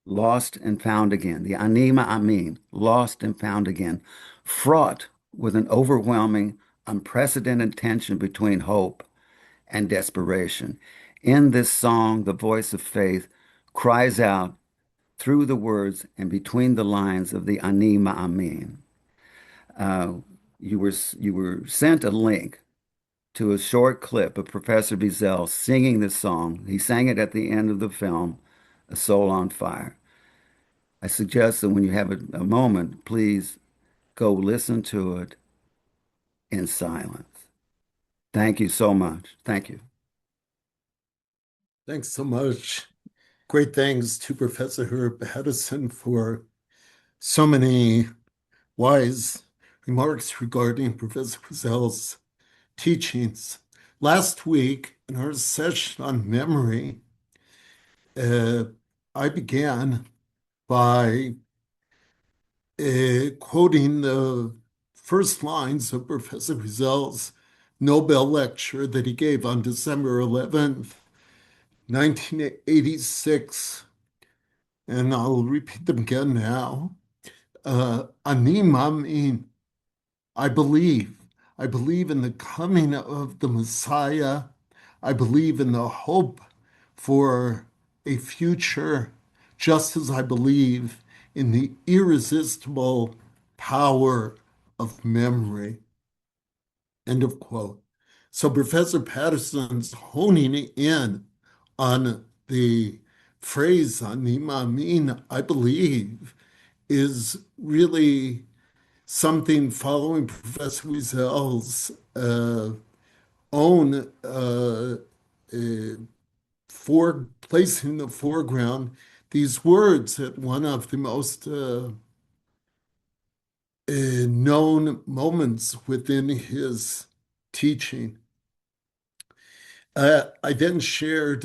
lost and found again, the Anima Amin, lost and found again, fraught with an overwhelming, unprecedented tension between hope and desperation. In this song, the voice of faith cries out through the words and between the lines of the Anima Amin. Uh, you were sent a link to a short clip of Professor Wiesel singing this song. He sang it at the end of the film, A Soul on Fire. I suggest that when you have a moment, please go listen to it in silence. Thank you so much. Thank you. Thanks so much. Great thanks to Professor Patterson for so many wise remarks regarding Professor Wiesel's teachings. Last week, in our session on memory, I began by quoting the first lines of Professor Wiesel's Nobel lecture that he gave on December 11th, 1986, and I'll repeat them again now. Ani Mamin, I believe. I believe in the coming of the Messiah. I believe in the hope for a future, just as I believe in the irresistible power of memory. End of quote. So Professor Patterson's honing in on the phrase "Ani Mamin," I believe, is really something following Professor Wiesel's own for placing in the foreground these words at one of the most known moments within his teaching. I then shared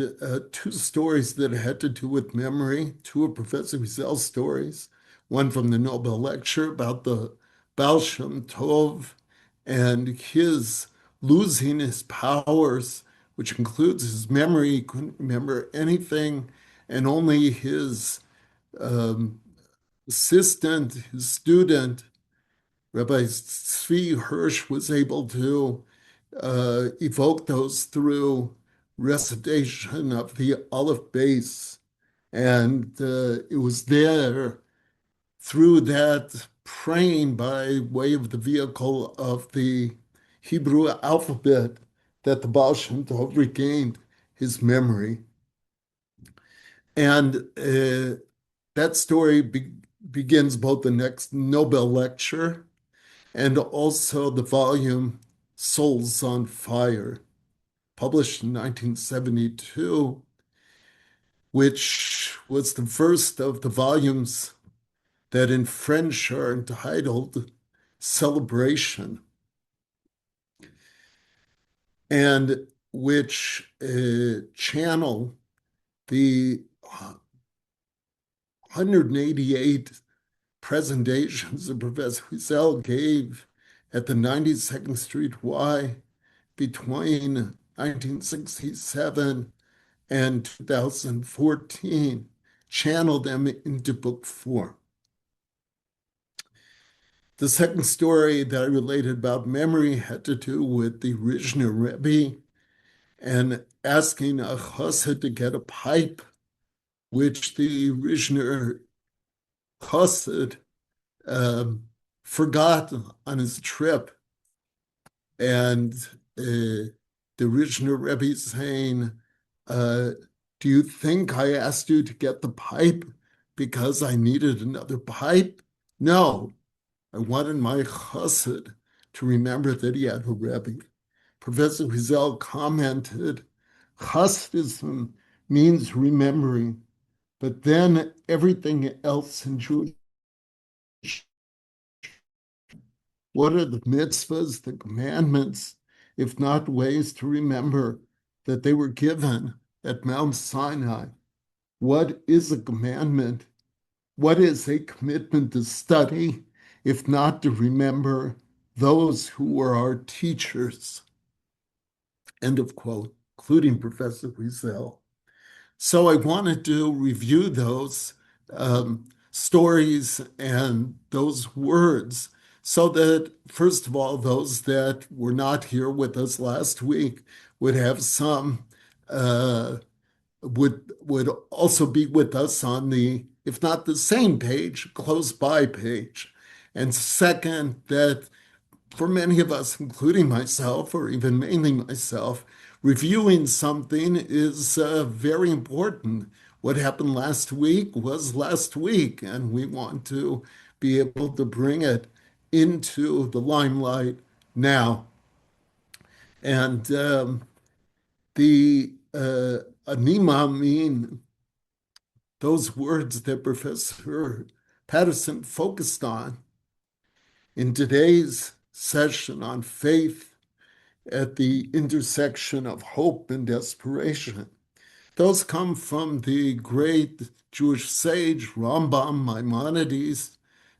two stories that had to do with memory, two of Professor Wiesel's stories, one from the Nobel lecture about the Baal Shem Tov and his losing his powers, which includes his memory. He couldn't remember anything, and only his um, assistant, his student, Rabbi Tzvi Hirsch, was able to evoke those through recitation of the Aleph base. And it was there through that praying by way of the vehicle of the Hebrew alphabet that the Baal Shem Tov regained his memory. And that story begins both the next Nobel lecture and also the volume Souls on Fire, published in 1972, which was the first of the volumes that in French are entitled Celebration, and which channel the 188 presentations that Professor Wiesel gave at the 92nd Street Y between 1967 and 2014, channeled them into book form. The second story that I related about memory had to do with the Rizhner Rebbe and asking a chassid to get a pipe, which the Rizhner chassid forgot on his trip. And the Rizhner Rebbe saying, do you think I asked you to get the pipe because I needed another pipe? No, I wanted my chassid to remember that he had a Rebbe. Professor Wiesel commented, Hasidism means remembering, but then everything else in Jewish, what are the mitzvahs, the commandments, if not ways to remember that they were given at Mount Sinai? What is a commandment? What is a commitment to study, if not to remember those who were our teachers? End of quote, including Professor Wiesel. So I wanted to review those stories and those words so that, first of all, those that were not here with us last week would have some, would also be with us on the, if not the same page, close by page. And second, that for many of us, including myself, or even mainly myself, reviewing something is very important. What happened last week was last week, and we want to be able to bring it into the limelight now. And the anima mean those words that Professor Patterson focused on in today's session on faith at the intersection of hope and desperation. Those come from the great Jewish sage Rambam Maimonides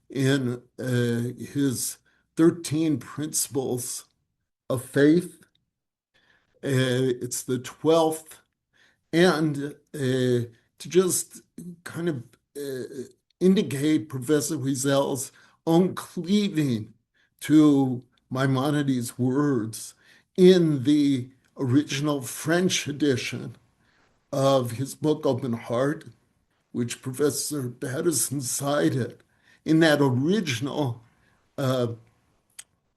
in his 13 Principles of Faith. It's the 12th, and to just kind of indicate Professor Wiesel's own cleaving to Maimonides' words in the original French edition of his book Open Heart, which Professor Patterson cited. In that original uh,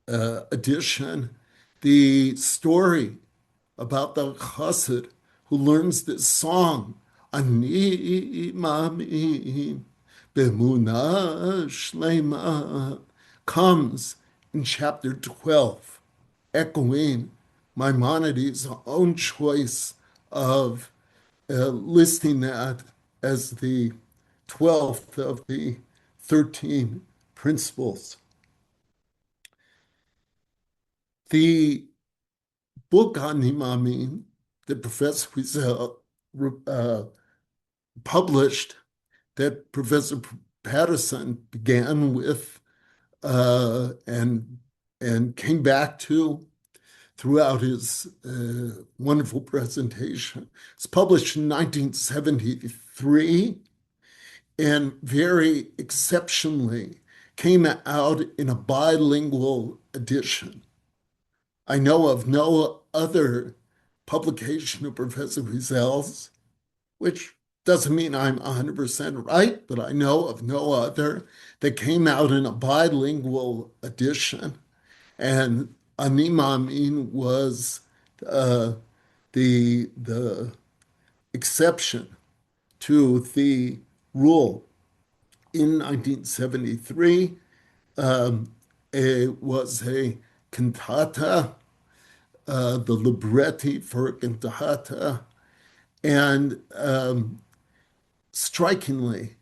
edition, the story about the chassid who learns this song, Ani Ma'amin B'emunah Shlema, comes in chapter 12, echoing Maimonides' own choice of listing that as the 12th of the 13 principles. The book on Imamim that Professor Wiesel published, that Professor Patterson began with and came back to throughout his wonderful presentation. It's published in 1973 and very exceptionally came out in a bilingual edition. I know of no other publication of Professor Wiesel's, which doesn't mean I'm 100% right, but I know of no other that came out in a bilingual edition. And Animamin was uh, the exception to the rule. In 1973, it was a cantata, the libretti for a cantata, and strikingly,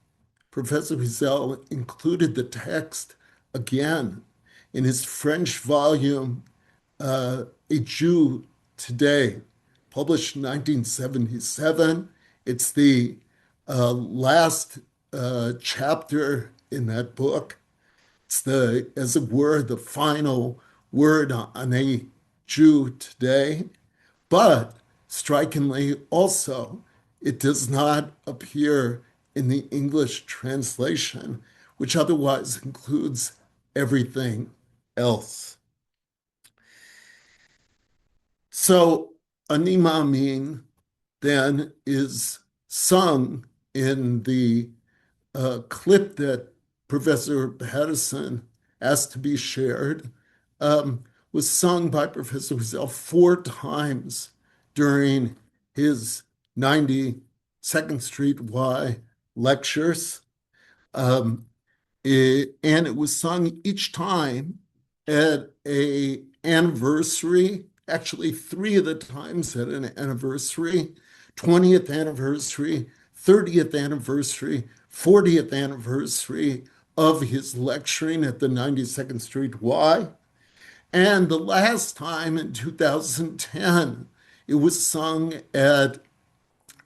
Professor Wiesel included the text again in his French volume, A Jew Today, published in 1977. It's the last chapter in that book. It's the, as it were, the final word on a Jew today. But strikingly, also, it does not appear in the English translation, which otherwise includes everything else. So, Animamin then is sung in the clip that Professor Patterson asked to be shared, was sung by Professor Wiesel 4 times during his 92nd Street Y lectures. And it was sung each time at a anniversary, actually 3 of the times at an anniversary, 20th anniversary, 30th anniversary, 40th anniversary of his lecturing at the 92nd Street Y. And the last time in 2010, it was sung at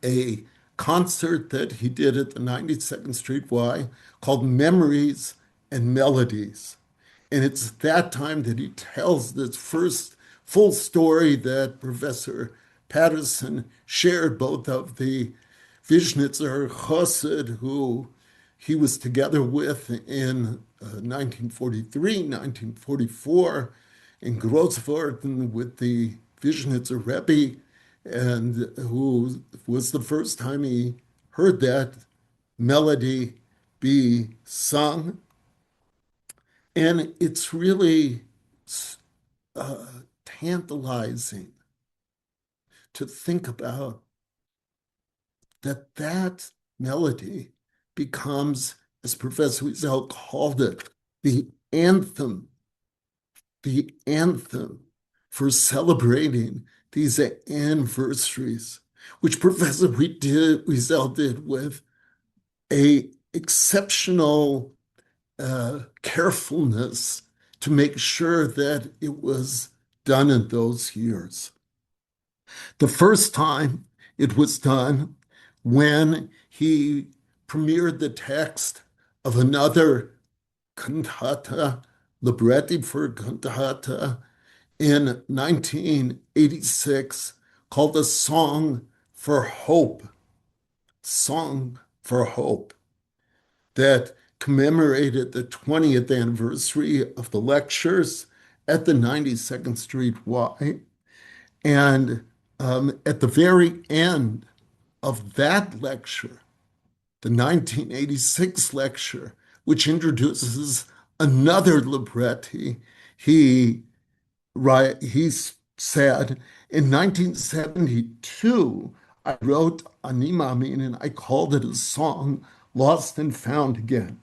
a concert that he did at the 92nd Street Y called Memories and Melodies. And it's that time that he tells this first full story that Professor Patterson shared, both of the Vishnitzer Chassid, who he was together with in 1943, 1944, in Grosswarten with the Vishnitzer Rebbe, and who was the first time he heard that melody be sung. And it's really tantalizing to think about that melody becomes, as Professor Wiesel called it, the anthem, the anthem for celebrating these anniversaries, which Professor Wiesel did with a exceptional carefulness to make sure that it was done in those years. The first time it was done when he premiered the text of another cantata, libretti for cantata, in 1986 called A Song for Hope, Song for Hope, that commemorated the 20th anniversary of the lectures at the 92nd Street Y. And at the very end of that lecture, the 1986 lecture, which introduces another libretti, he said, in 1972, I wrote Ani Maamin and I called it a song lost and found again.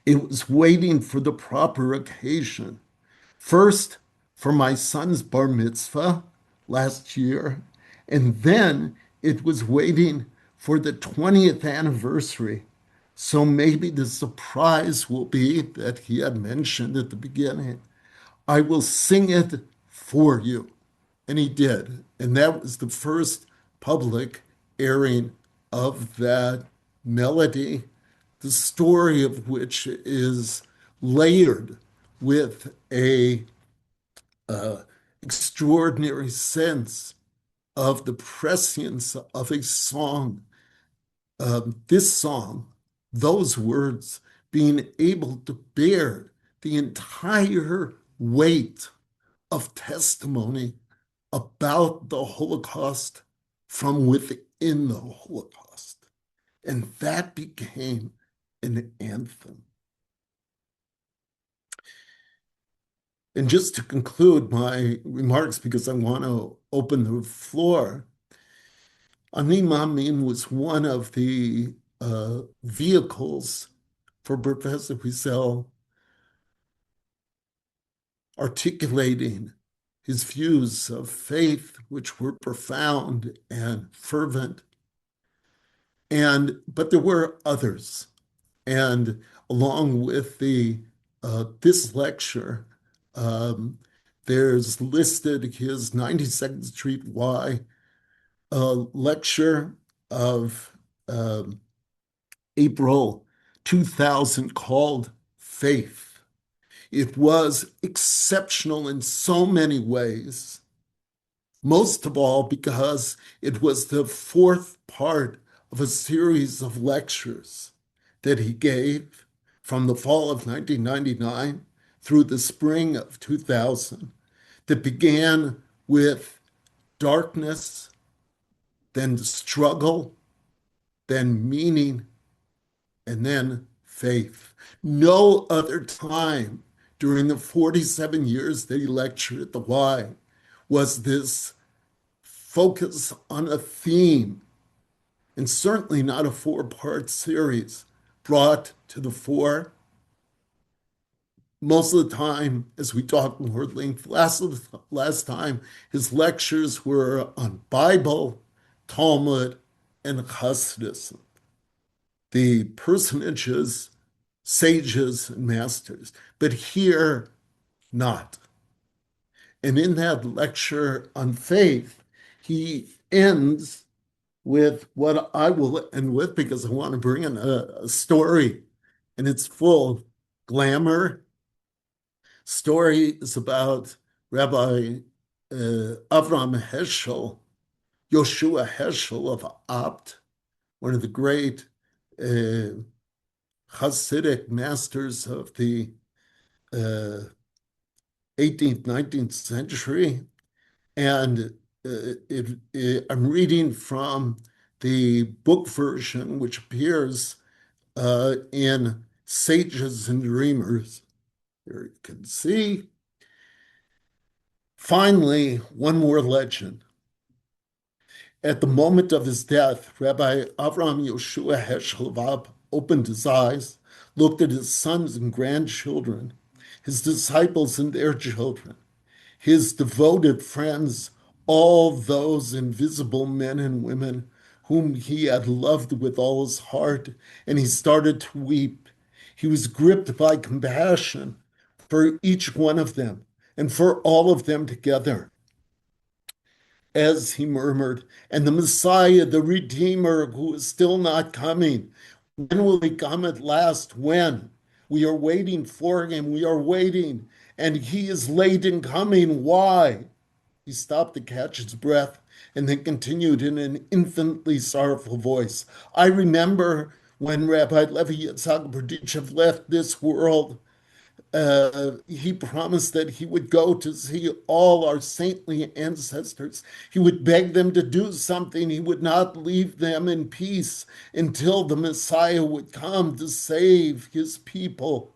It was waiting for the proper occasion. First, for my son's bar mitzvah last year, and then it was waiting for the 20th anniversary. So maybe the surprise will be that he had mentioned at the beginning, I will sing it for you. And he did. And that was the first public airing of that melody, the story of which is layered with a extraordinary sense of the prescience of a song. This song, those words, being able to bear the entire weight of testimony about the Holocaust from within the Holocaust. And that became an anthem. And just to conclude my remarks, because I want to open the floor, Ani Maamin was one of the vehicles for Professor Wiesel articulating his views of faith, which were profound and fervent. But there were others. And along with this lecture, there's listed his 92nd Street Y lecture of April 2000 called Faith. It was exceptional in so many ways, most of all because it was the fourth part of a series of lectures that he gave from the fall of 1999 through the spring of 2000 that began with darkness, then struggle, then meaning, and then faith. No other time during the 47 years that he lectured at the Y was this focus on a theme, and certainly not a four-part series, brought to the fore. Most of the time, as we talked more at length last time, his lectures were on Bible, Talmud, and Hasidism, the personages, sages, and masters. But here, not. And in that lecture on faith, he ends with what I will end with because I want to bring in a story, and it's full glamour. Story is about Rabbi Avraham Heschel, Yoshua Heschel of Abt, one of the great Hasidic masters of the 18th, 19th century. And I'm reading from the book version, which appears in Sages and Dreamers. Here you can see. Finally, one more legend. At the moment of his death, Rabbi Avraham Yoshua Heschel opened his eyes, looked at his sons and grandchildren, his disciples and their children, his devoted friends, all those invisible men and women whom he had loved with all his heart, and he started to weep. He was gripped by compassion for each one of them and for all of them together as he murmured, and the Messiah, the Redeemer, who is still not coming. When will he come at last? When? We are waiting for him. We are waiting, and he is late in coming. Why? He stopped to catch his breath and then continued in an infinitely sorrowful voice. I remember when Rabbi Levi Yitzhak Berdichev left this world. He promised that he would go to see all our saintly ancestors. He would beg them to do something. He would not leave them in peace until the Messiah would come to save his people.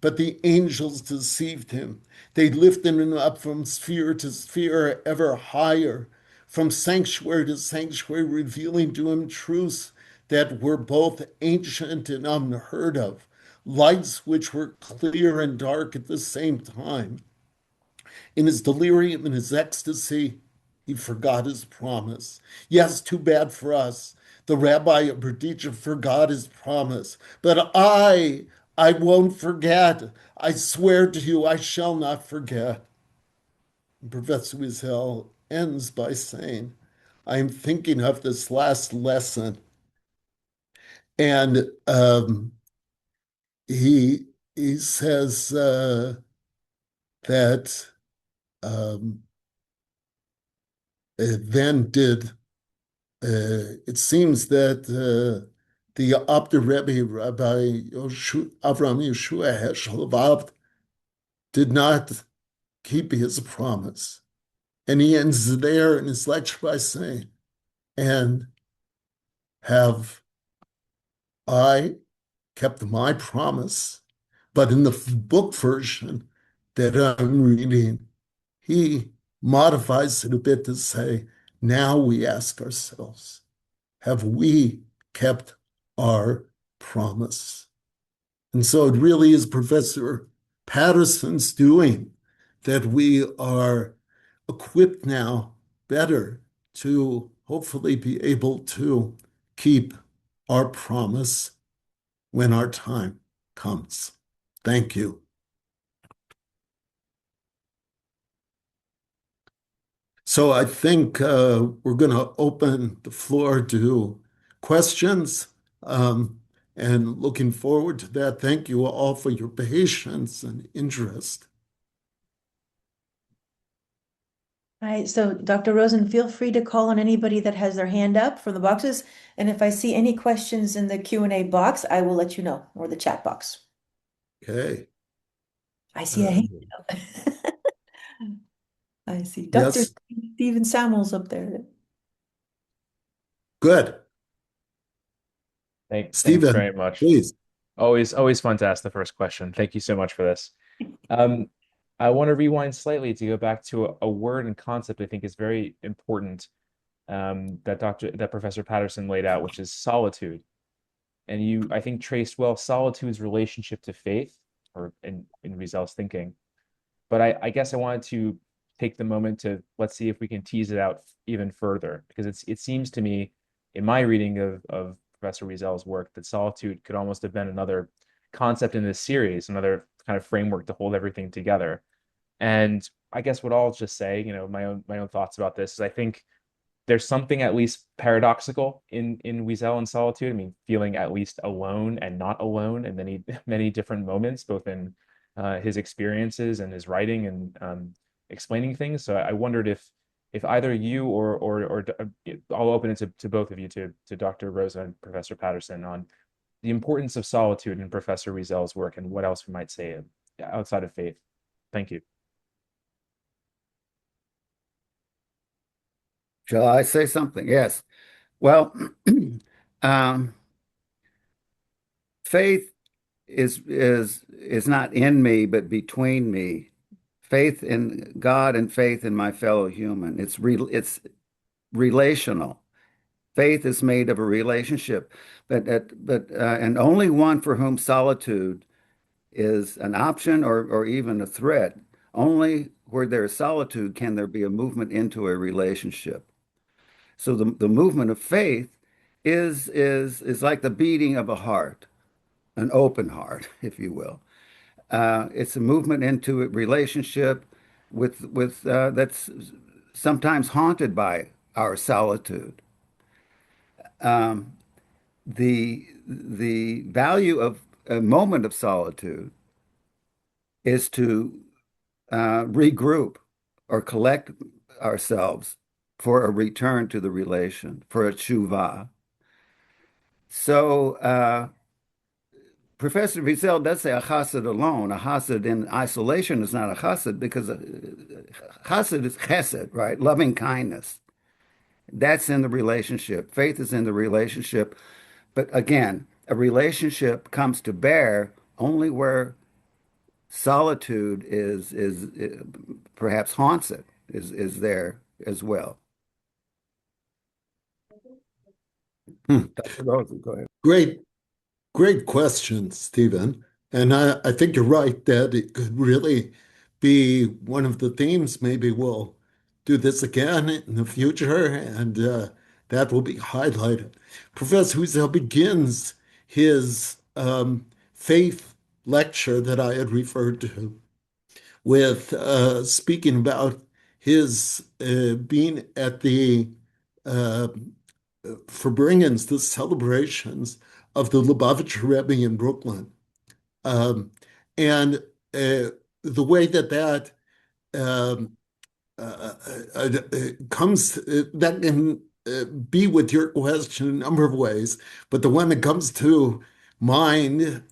But the angels deceived him. They lifted him up from sphere to sphere, ever higher, from sanctuary to sanctuary, revealing to him truths that were both ancient and unheard of, lights which were clear and dark at the same time. In his delirium and his ecstasy, he forgot his promise. Yes, too bad for us. The rabbi of Berditchev forgot his promise. But I won't forget. I swear to you, I shall not forget. And Professor Wiesel ends by saying, I am thinking of this last lesson. And he he says that um, then did it seems that the Abder Rebbe, Rabbi Avraham Yeshua Heschel did not keep his promise. And he ends there in his lecture by saying, and have I kept my promise? But in the book version that I'm reading, he modifies it a bit to say, now we ask ourselves, have we kept our promise? And so it really is Professor Patterson's doing that we are equipped now better to hopefully be able to keep our promise when our time comes. Thank you. So I think we're going to open the floor to questions. Um, and looking forward to that. Thank you all for your patience and interest. All right, so Dr. Rosen, feel free to call on anybody that has their hand up from the boxes. And if I see any questions in the Q&A box, I will let you know, or the chat box. Okay. I see a Uh, hand up. I see Dr. yes, Stephen Samuels up there. good. Thanks Stephen, very much. please. Always fun to ask the first question. Thank you so much for this. Um, I want to rewind slightly to go back to a word and concept I think is very important that Professor Patterson laid out, which is solitude. And you, I think, traced well solitude's relationship to faith, or in Wiesel's thinking. But I guess I wanted to take the moment to let's see if we can tease it out even further, because it seems to me, in my reading of Professor Wiesel's work, that solitude could almost have been another concept in this series, another kind of framework to hold everything together. And I guess what I'll just say, my own thoughts about this is I think there's something at least paradoxical in Wiesel and solitude. I mean, feeling at least alone and not alone in many many different moments, both in his experiences and his writing and explaining things. So I wondered if either you or I'll open it to both of you, to Dr. Rosa and Professor Patterson, on the importance of solitude in Professor Wiesel's work and what else we might say outside of faith. Thank you. Shall I say something? Yes. Well, um, faith is not in me, but between me. faith in God and faith in my fellow human. It's relational. Faith is made of a relationship, and only one for whom solitude is an option or even a threat. Only where there is solitude can there be a movement into a relationship. So the movement of faith is like the beating of a heart, an open heart, if you will. It's a movement into a relationship with that's sometimes haunted by our solitude. The value of a moment of solitude is to regroup or collect ourselves for a return to the relation, for a tshuva. So Professor Wiesel does say a chassid alone. A chassid in isolation is not a chassid because chassid is chesed, right? Loving kindness. That's in the relationship. Faith is in the relationship. But again, a relationship comes to bear only where solitude is perhaps haunts it, is there as well. Dr. Rosen, go ahead. Great, great question, Stephen. And I think you're right that it could really be one of the themes. Maybe we'll do this again in the future, and that will be highlighted. Professor Wiesel begins his faith lecture that I had referred to with speaking about his being at the uh, Farbrengens, the celebrations of the Lubavitcher Rebbe in Brooklyn. Um, and the way that um, comes, that can be with your question in a number of ways, but the one that comes to mind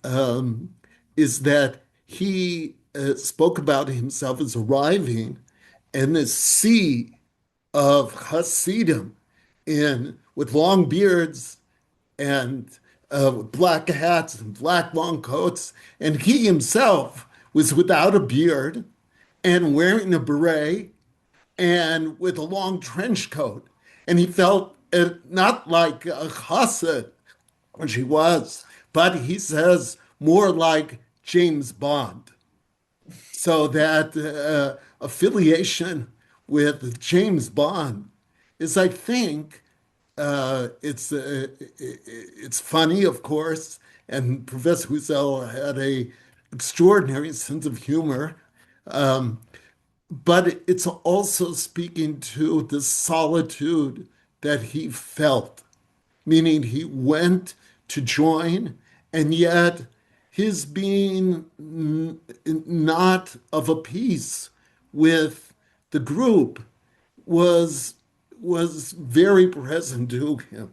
is that he spoke about himself as arriving in this sea of Hasidim in with long beards and with black hats and black long coats, and he himself was without a beard and wearing a beret and with a long trench coat. And he felt not like a chassid, which he was, but he says more like James Bond. So that affiliation with James Bond is, I think, it's funny, of course, and Professor Husserl had a extraordinary sense of humor, but it's also speaking to the solitude that he felt, meaning he went to join, and yet his being not of a piece with the group was was very present to him.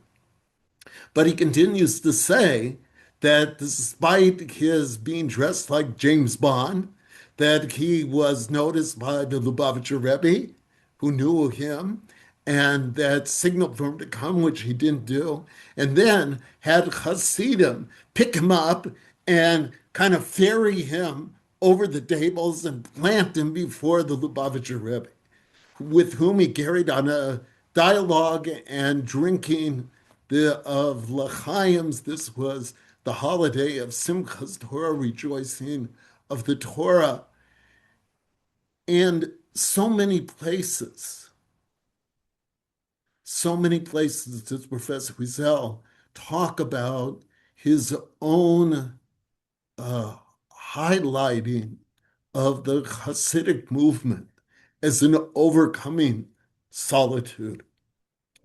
But he continues to say that despite his being dressed like James Bond, that he was noticed by the Lubavitcher Rebbe, who knew him, and that signaled for him to come, which he didn't do, and then had Hasidim pick him up and kind of ferry him over the tables and plant him before the Lubavitcher Rebbe, with whom he carried on a dialogue and drinking of L'chaims. This was the holiday of Simchas Torah, rejoicing of the Torah. And so many places, as Professor Wiesel talk about his own uh, highlighting of the Hasidic movement as an overcoming solitude,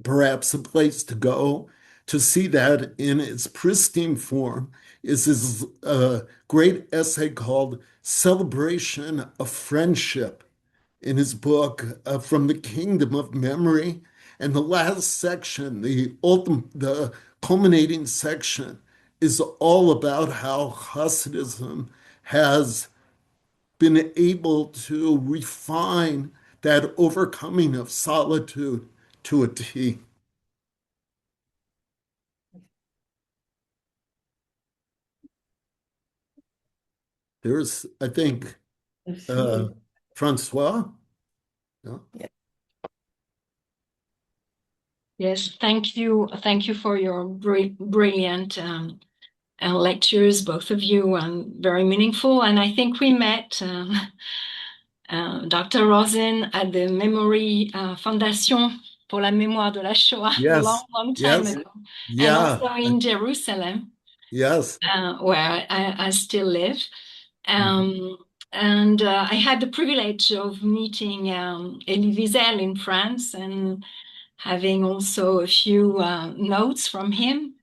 perhaps a place to go to see that in its pristine form is his great essay called Celebration of Friendship in his book From the Kingdom of Memory. And the last section, the culminating section, is all about how Hasidism has been able to refine that overcoming of solitude to a T. There's, I think, I uh, see. Francois? No? Yeah. Yes, thank you. Thank you for your brilliant lectures, both of you, and very meaningful. And I think we met Dr. Rosen at the Memory Fondation pour la mémoire de la Shoah a long, Yes, long time yes, ago. And yeah, also in Jerusalem, yes. where I still live. Um, and I had the privilege of meeting Elie Wiesel in France and having also a few notes from him,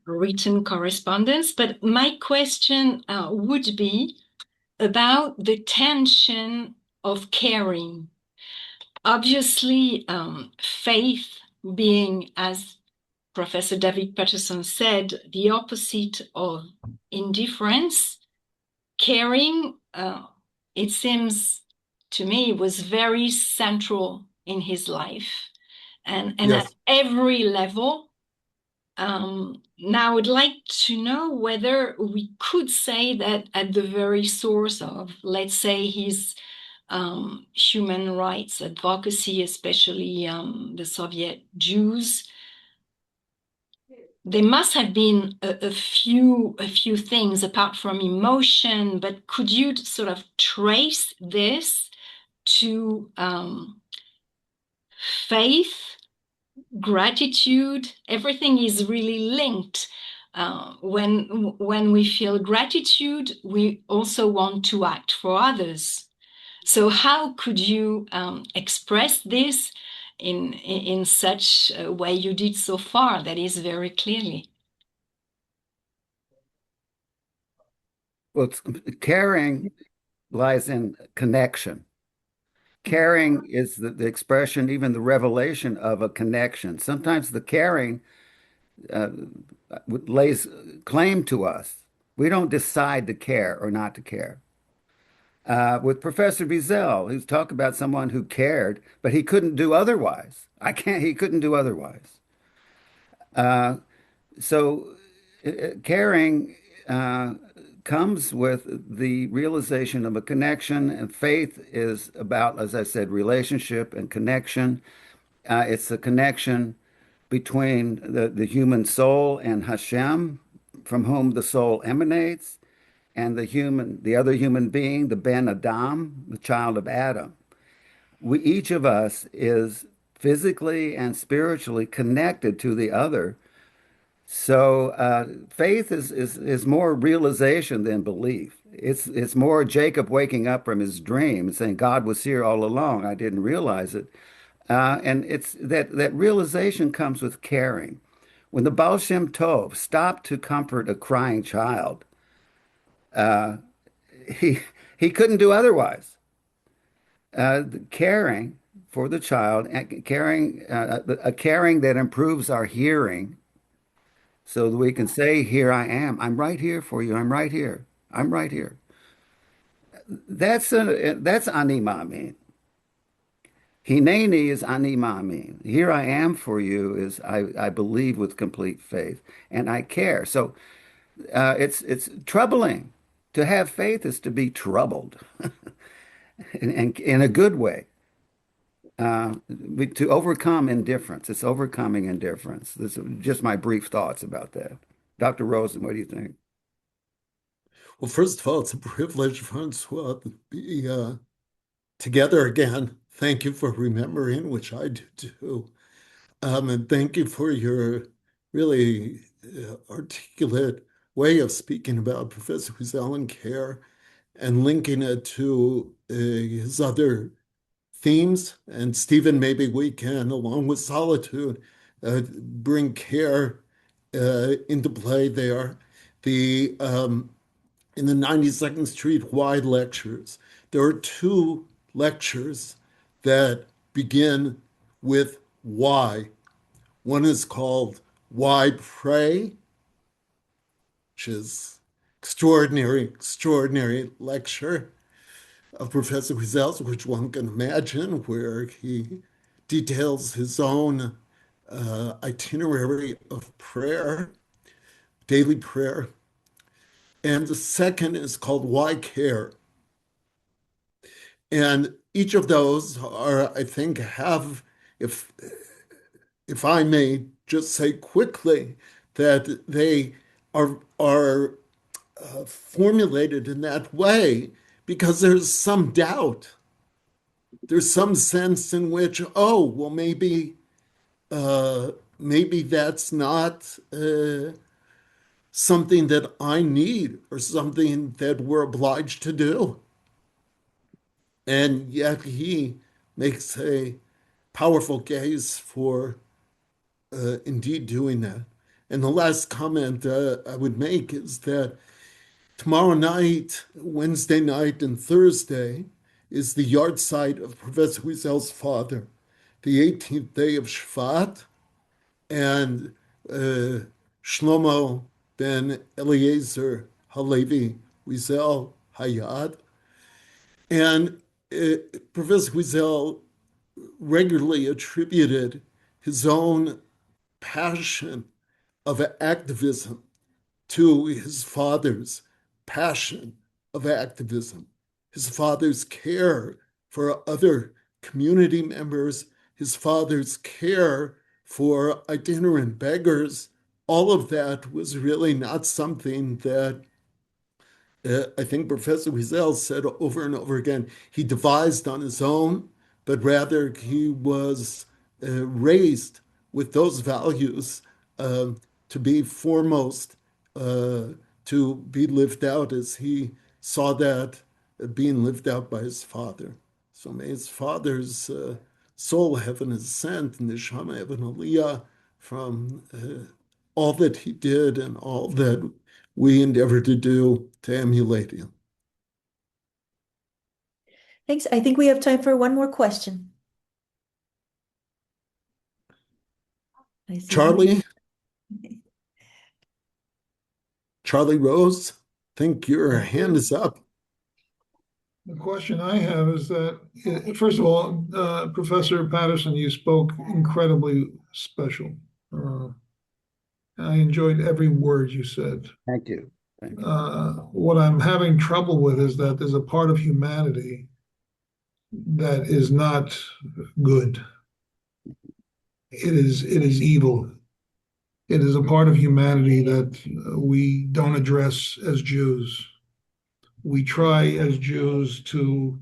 written correspondence. But my question would be about the tension of caring. Obviously, faith being, as Professor David Patterson said, the opposite of indifference, caring, it seems to me, was very central in his life and at Yes. every level. Now, I would like to know whether we could say that at the very source of, let's say, his human rights advocacy, especially the Soviet Jews, there must have been a few things apart from emotion, but could you sort of trace this to faith, gratitude? Everything is really linked. When we feel gratitude, we also want to act for others. So how could you express this in such a way you did so far, that is very clearly? Well, caring lies in connection. Caring is the expression, even the revelation of a connection. Sometimes the caring uh, lays claim to us. We don't decide to care or not to care. With Professor Wiesel, who's talked about someone who cared, but he couldn't do otherwise. He couldn't do otherwise. So caring uh, comes with the realization of a connection, and faith is about, as I said, relationship and connection. It's the connection between the human soul and Hashem, from whom the soul emanates, and the other human being, the Ben Adam, the child of Adam. Each of us is physically and spiritually connected to the other. So faith is more realization than belief. It's more Jacob waking up from his dream and saying, God was here all along. I didn't realize it. And it's that realization comes with caring. When the Baal Shem Tov stopped to comfort a crying child, he he couldn't do otherwise. Caring for the child, and caring a caring that improves our hearing, so that we can say, "Here I am. I'm right here for you. I'm right here. I'm right here." That's ani maamin. Hineni is ani maamin. Here I am for you is I believe with complete faith and I care. So it's troubling. To have faith is to be troubled, and in a good way. To overcome indifference. It's overcoming indifference. This is just my brief thoughts about that. Dr. Rosen, what do you think? Well, first of all, it's a privilege, Francois, to be together again. Thank you for remembering, which I do too. And thank you for your really articulate way of speaking about Professor Wiesel and care and linking it to his other themes. And Stephen, maybe we can, along with solitude, bring care into play there. The In the 92nd Street Wide lectures, there are two lectures that begin with why. One is called Why Pray, which is extraordinary lecture of Professor Wiesel's, which one can imagine, where he details his own itinerary of prayer, daily prayer. And the second is called Why Care? And each of those are, I think, have, if if I may just say quickly, that they are formulated in that way because there's some doubt. There's some sense in which, oh, well, uh, maybe that's not something that I need or something that we're obliged to do. And yet he makes a powerful case for indeed doing that. And the last comment I would make is that tomorrow night, Wednesday night, and Thursday is the yard site of Professor Wiesel's father, the 18th day of Shvat, and Shlomo ben Eliezer Halevi Wiesel Hayad. And Professor Wiesel regularly attributed his own passion of activism to his father's passion of activism, his father's care for other community members, his father's care for itinerant beggars. All of that was really not something that I think Professor Wiesel said over and over again he devised on his own, but rather he was raised with those values uh, to be foremost, uh, to be lived out as he saw that being lived out by his father. So may his father's soul have an ascent, neshama have an aliyah from all that he did and all that we endeavor to do to emulate him. Thanks. I think we have time for one more question. I see. Charlie Rose, I think your hand is up. The question I have is that, first of all, Professor Patterson, you spoke incredibly special. I enjoyed every word you said. Thank you. Thank you. What I'm having trouble with is that there's a part of humanity that is not good. It is evil. It is a part of humanity that we don't address as Jews. We try as Jews to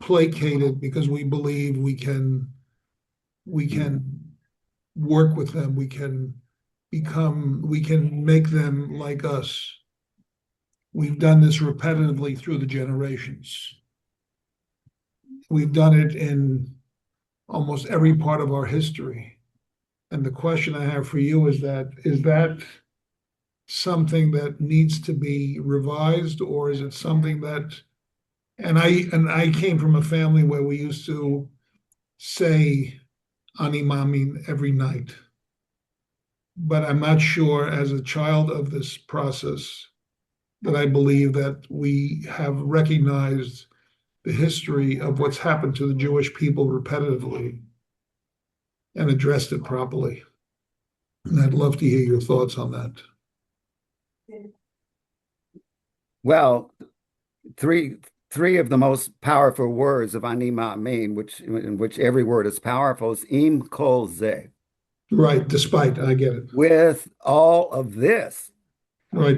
placate it because we believe we can work with them. We can make them like us. We've done this repetitively through the generations. We've done it in almost every part of our history. And the question I have for you is that something that needs to be revised, or is it something that, and I came from a family where we used to say Ani Maamin every night. But I'm not sure, as a child of this process, that I believe that we have recognized the history of what's happened to the Jewish people repetitively and addressed it properly. And I'd love to hear your thoughts on that. Well, three of the most powerful words of Ani Ma'amin, in which every word is powerful, is Im Kol Zeh. Right, despite, I get it. With all of this, Right.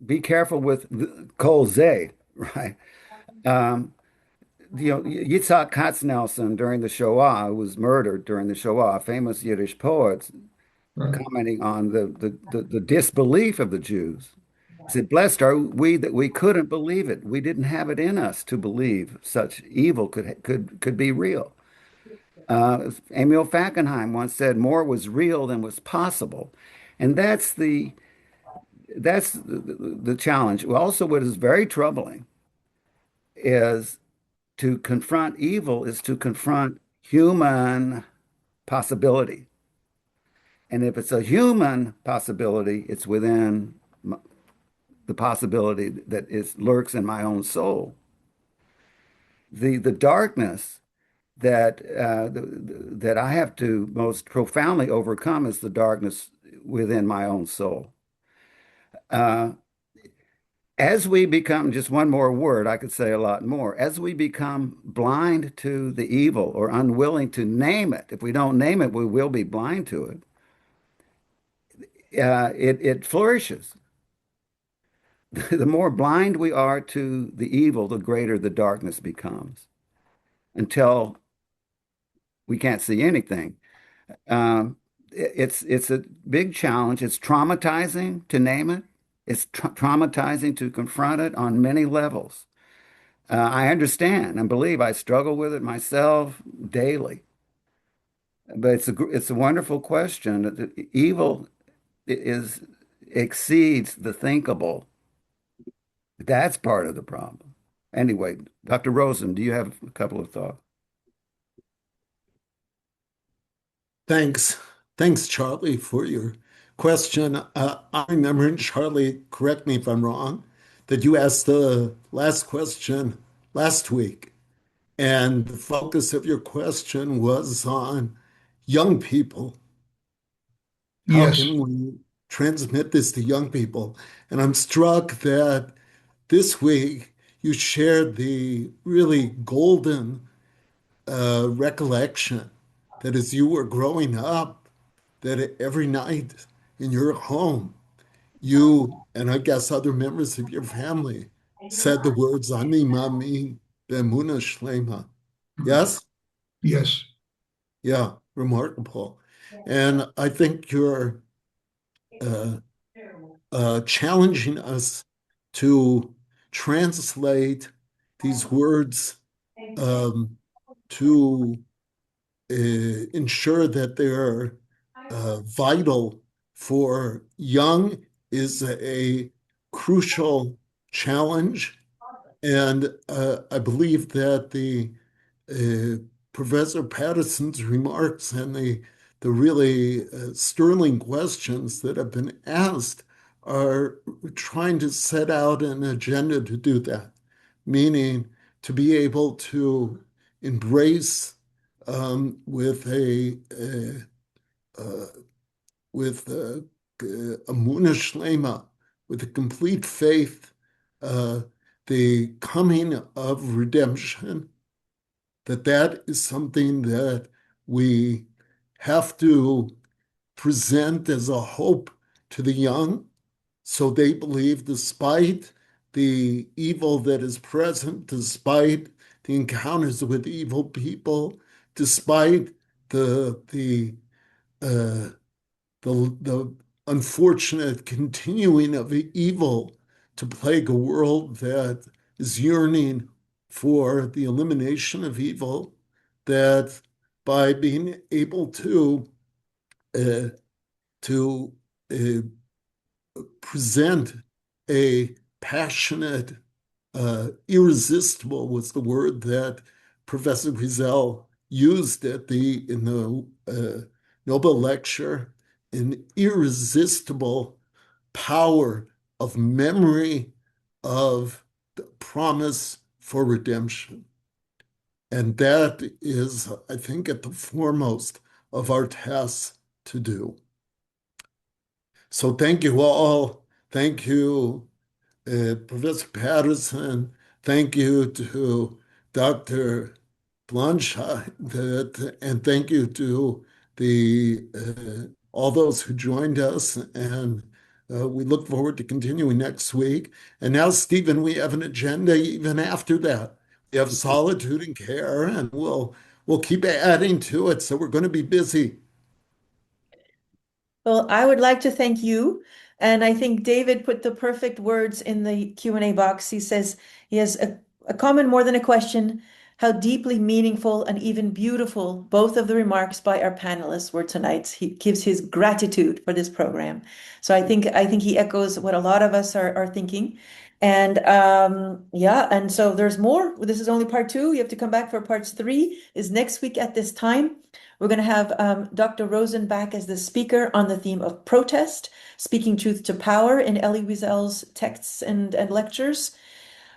Be careful with Kol Zeh, right? Yitzhak Katznelson during the Shoah, who was murdered during the Shoah, a famous Yiddish poet, Right. commenting on the disbelief of the Jews. He said, "Blessed are we that we couldn't believe it. We didn't have it in us to believe such evil could be real." Emil Fackenheim once said, "More was real than was possible," and that's the challenge. Also, what is very troubling is to confront evil is to confront human possibility. And if it's a human possibility, it's within the possibility that lurks in my own soul. The darkness that I have to most profoundly overcome is the darkness within my own soul. As we become, just one more word, I could say a lot more. As we become blind to the evil or unwilling to name it, if we don't name it, we will be blind to it. It flourishes. The more blind we are to the evil, the greater the darkness becomes until we can't see anything. It's a big challenge. It's traumatizing to name it. It's traumatizing to confront it on many levels. I understand and believe I struggle with it myself daily. But it's a wonderful question. Evil is exceeds the thinkable. That's part of the problem. Anyway, Dr. Rosen, do you have a couple of thoughts? Thanks. Thanks, Charlie, for your question. I remember, and Charlie, correct me if I'm wrong, that you asked the last question last week, and the focus of your question was on young people. How Yes, can we transmit this to young people? And I'm struck that this week you shared the really golden recollection that as you were growing up, that every night in your home, you and I guess other members of your family said the words Ani Mami Bemuna Shlema. Yes? yes, Yeah, remarkable. And I think you're uh, challenging us to translate these words um, to ensure that they're vital for young is a crucial challenge. And I believe that the uh, Professor Patterson's remarks and the really sterling questions that have been asked are trying to set out an agenda to do that, meaning to be able to embrace with uh, with Amuna Shlema, with a complete faith, uh, the coming of redemption, that is something that we have to present as a hope to the young so they believe despite the evil that is present, despite the encounters with evil people, despite the uh, the unfortunate continuing of evil to plague a world that is yearning for the elimination of evil, that by being able uh, to uh, present a passionate, irresistible was the word that Professor Grisel used in the Nobel lecture, an irresistible power of memory of the promise for redemption. And that is, I think, at the foremost of our tasks to do. So thank you all. Thank you, Professor Patterson. Thank you to Dr. Blanchard, and thank you to the all those who joined us. And we look forward to continuing next week. And now, Stephen, we have an agenda even after that. We have solitude and care, and we'll keep adding to it. So we're going to be busy. Well, I would like to thank you. And I think David put the perfect words in the Q&A box. He says he has a comment more than a question. How deeply meaningful and even beautiful both of the remarks by our panelists were tonight. He gives his gratitude for this program. So I think he echoes what a lot of us are thinking. And yeah, and so there's more. This is only part two. You have to come back for parts three, is next week at this time. We're going to have Dr. Rosen back as the speaker on the theme of protest, speaking truth to power in Elie Wiesel's texts and lectures.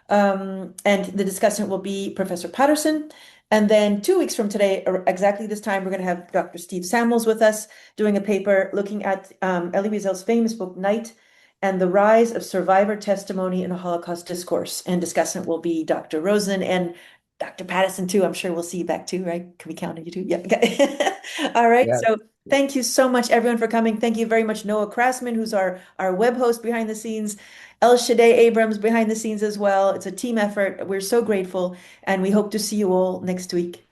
And the discussant will be Professor Patterson. And then 2 weeks from today, or exactly this time, we're going to have Dr. Steve Samuels with us doing a paper looking at Elie Wiesel's famous book, Night and the rise of survivor testimony in a Holocaust discourse. And discussant will be Dr. Rosen and Dr. Patterson too. I'm sure we'll see you back too, right? Can we count on you too? Yeah. Okay. All right. Yeah. So thank you so much, everyone, for coming. Thank you very much, Noah Krassman, who's our web host behind the scenes, El Shaddai Abrams behind the scenes as well. It's a team effort. We're so grateful, and we hope to see you all next week.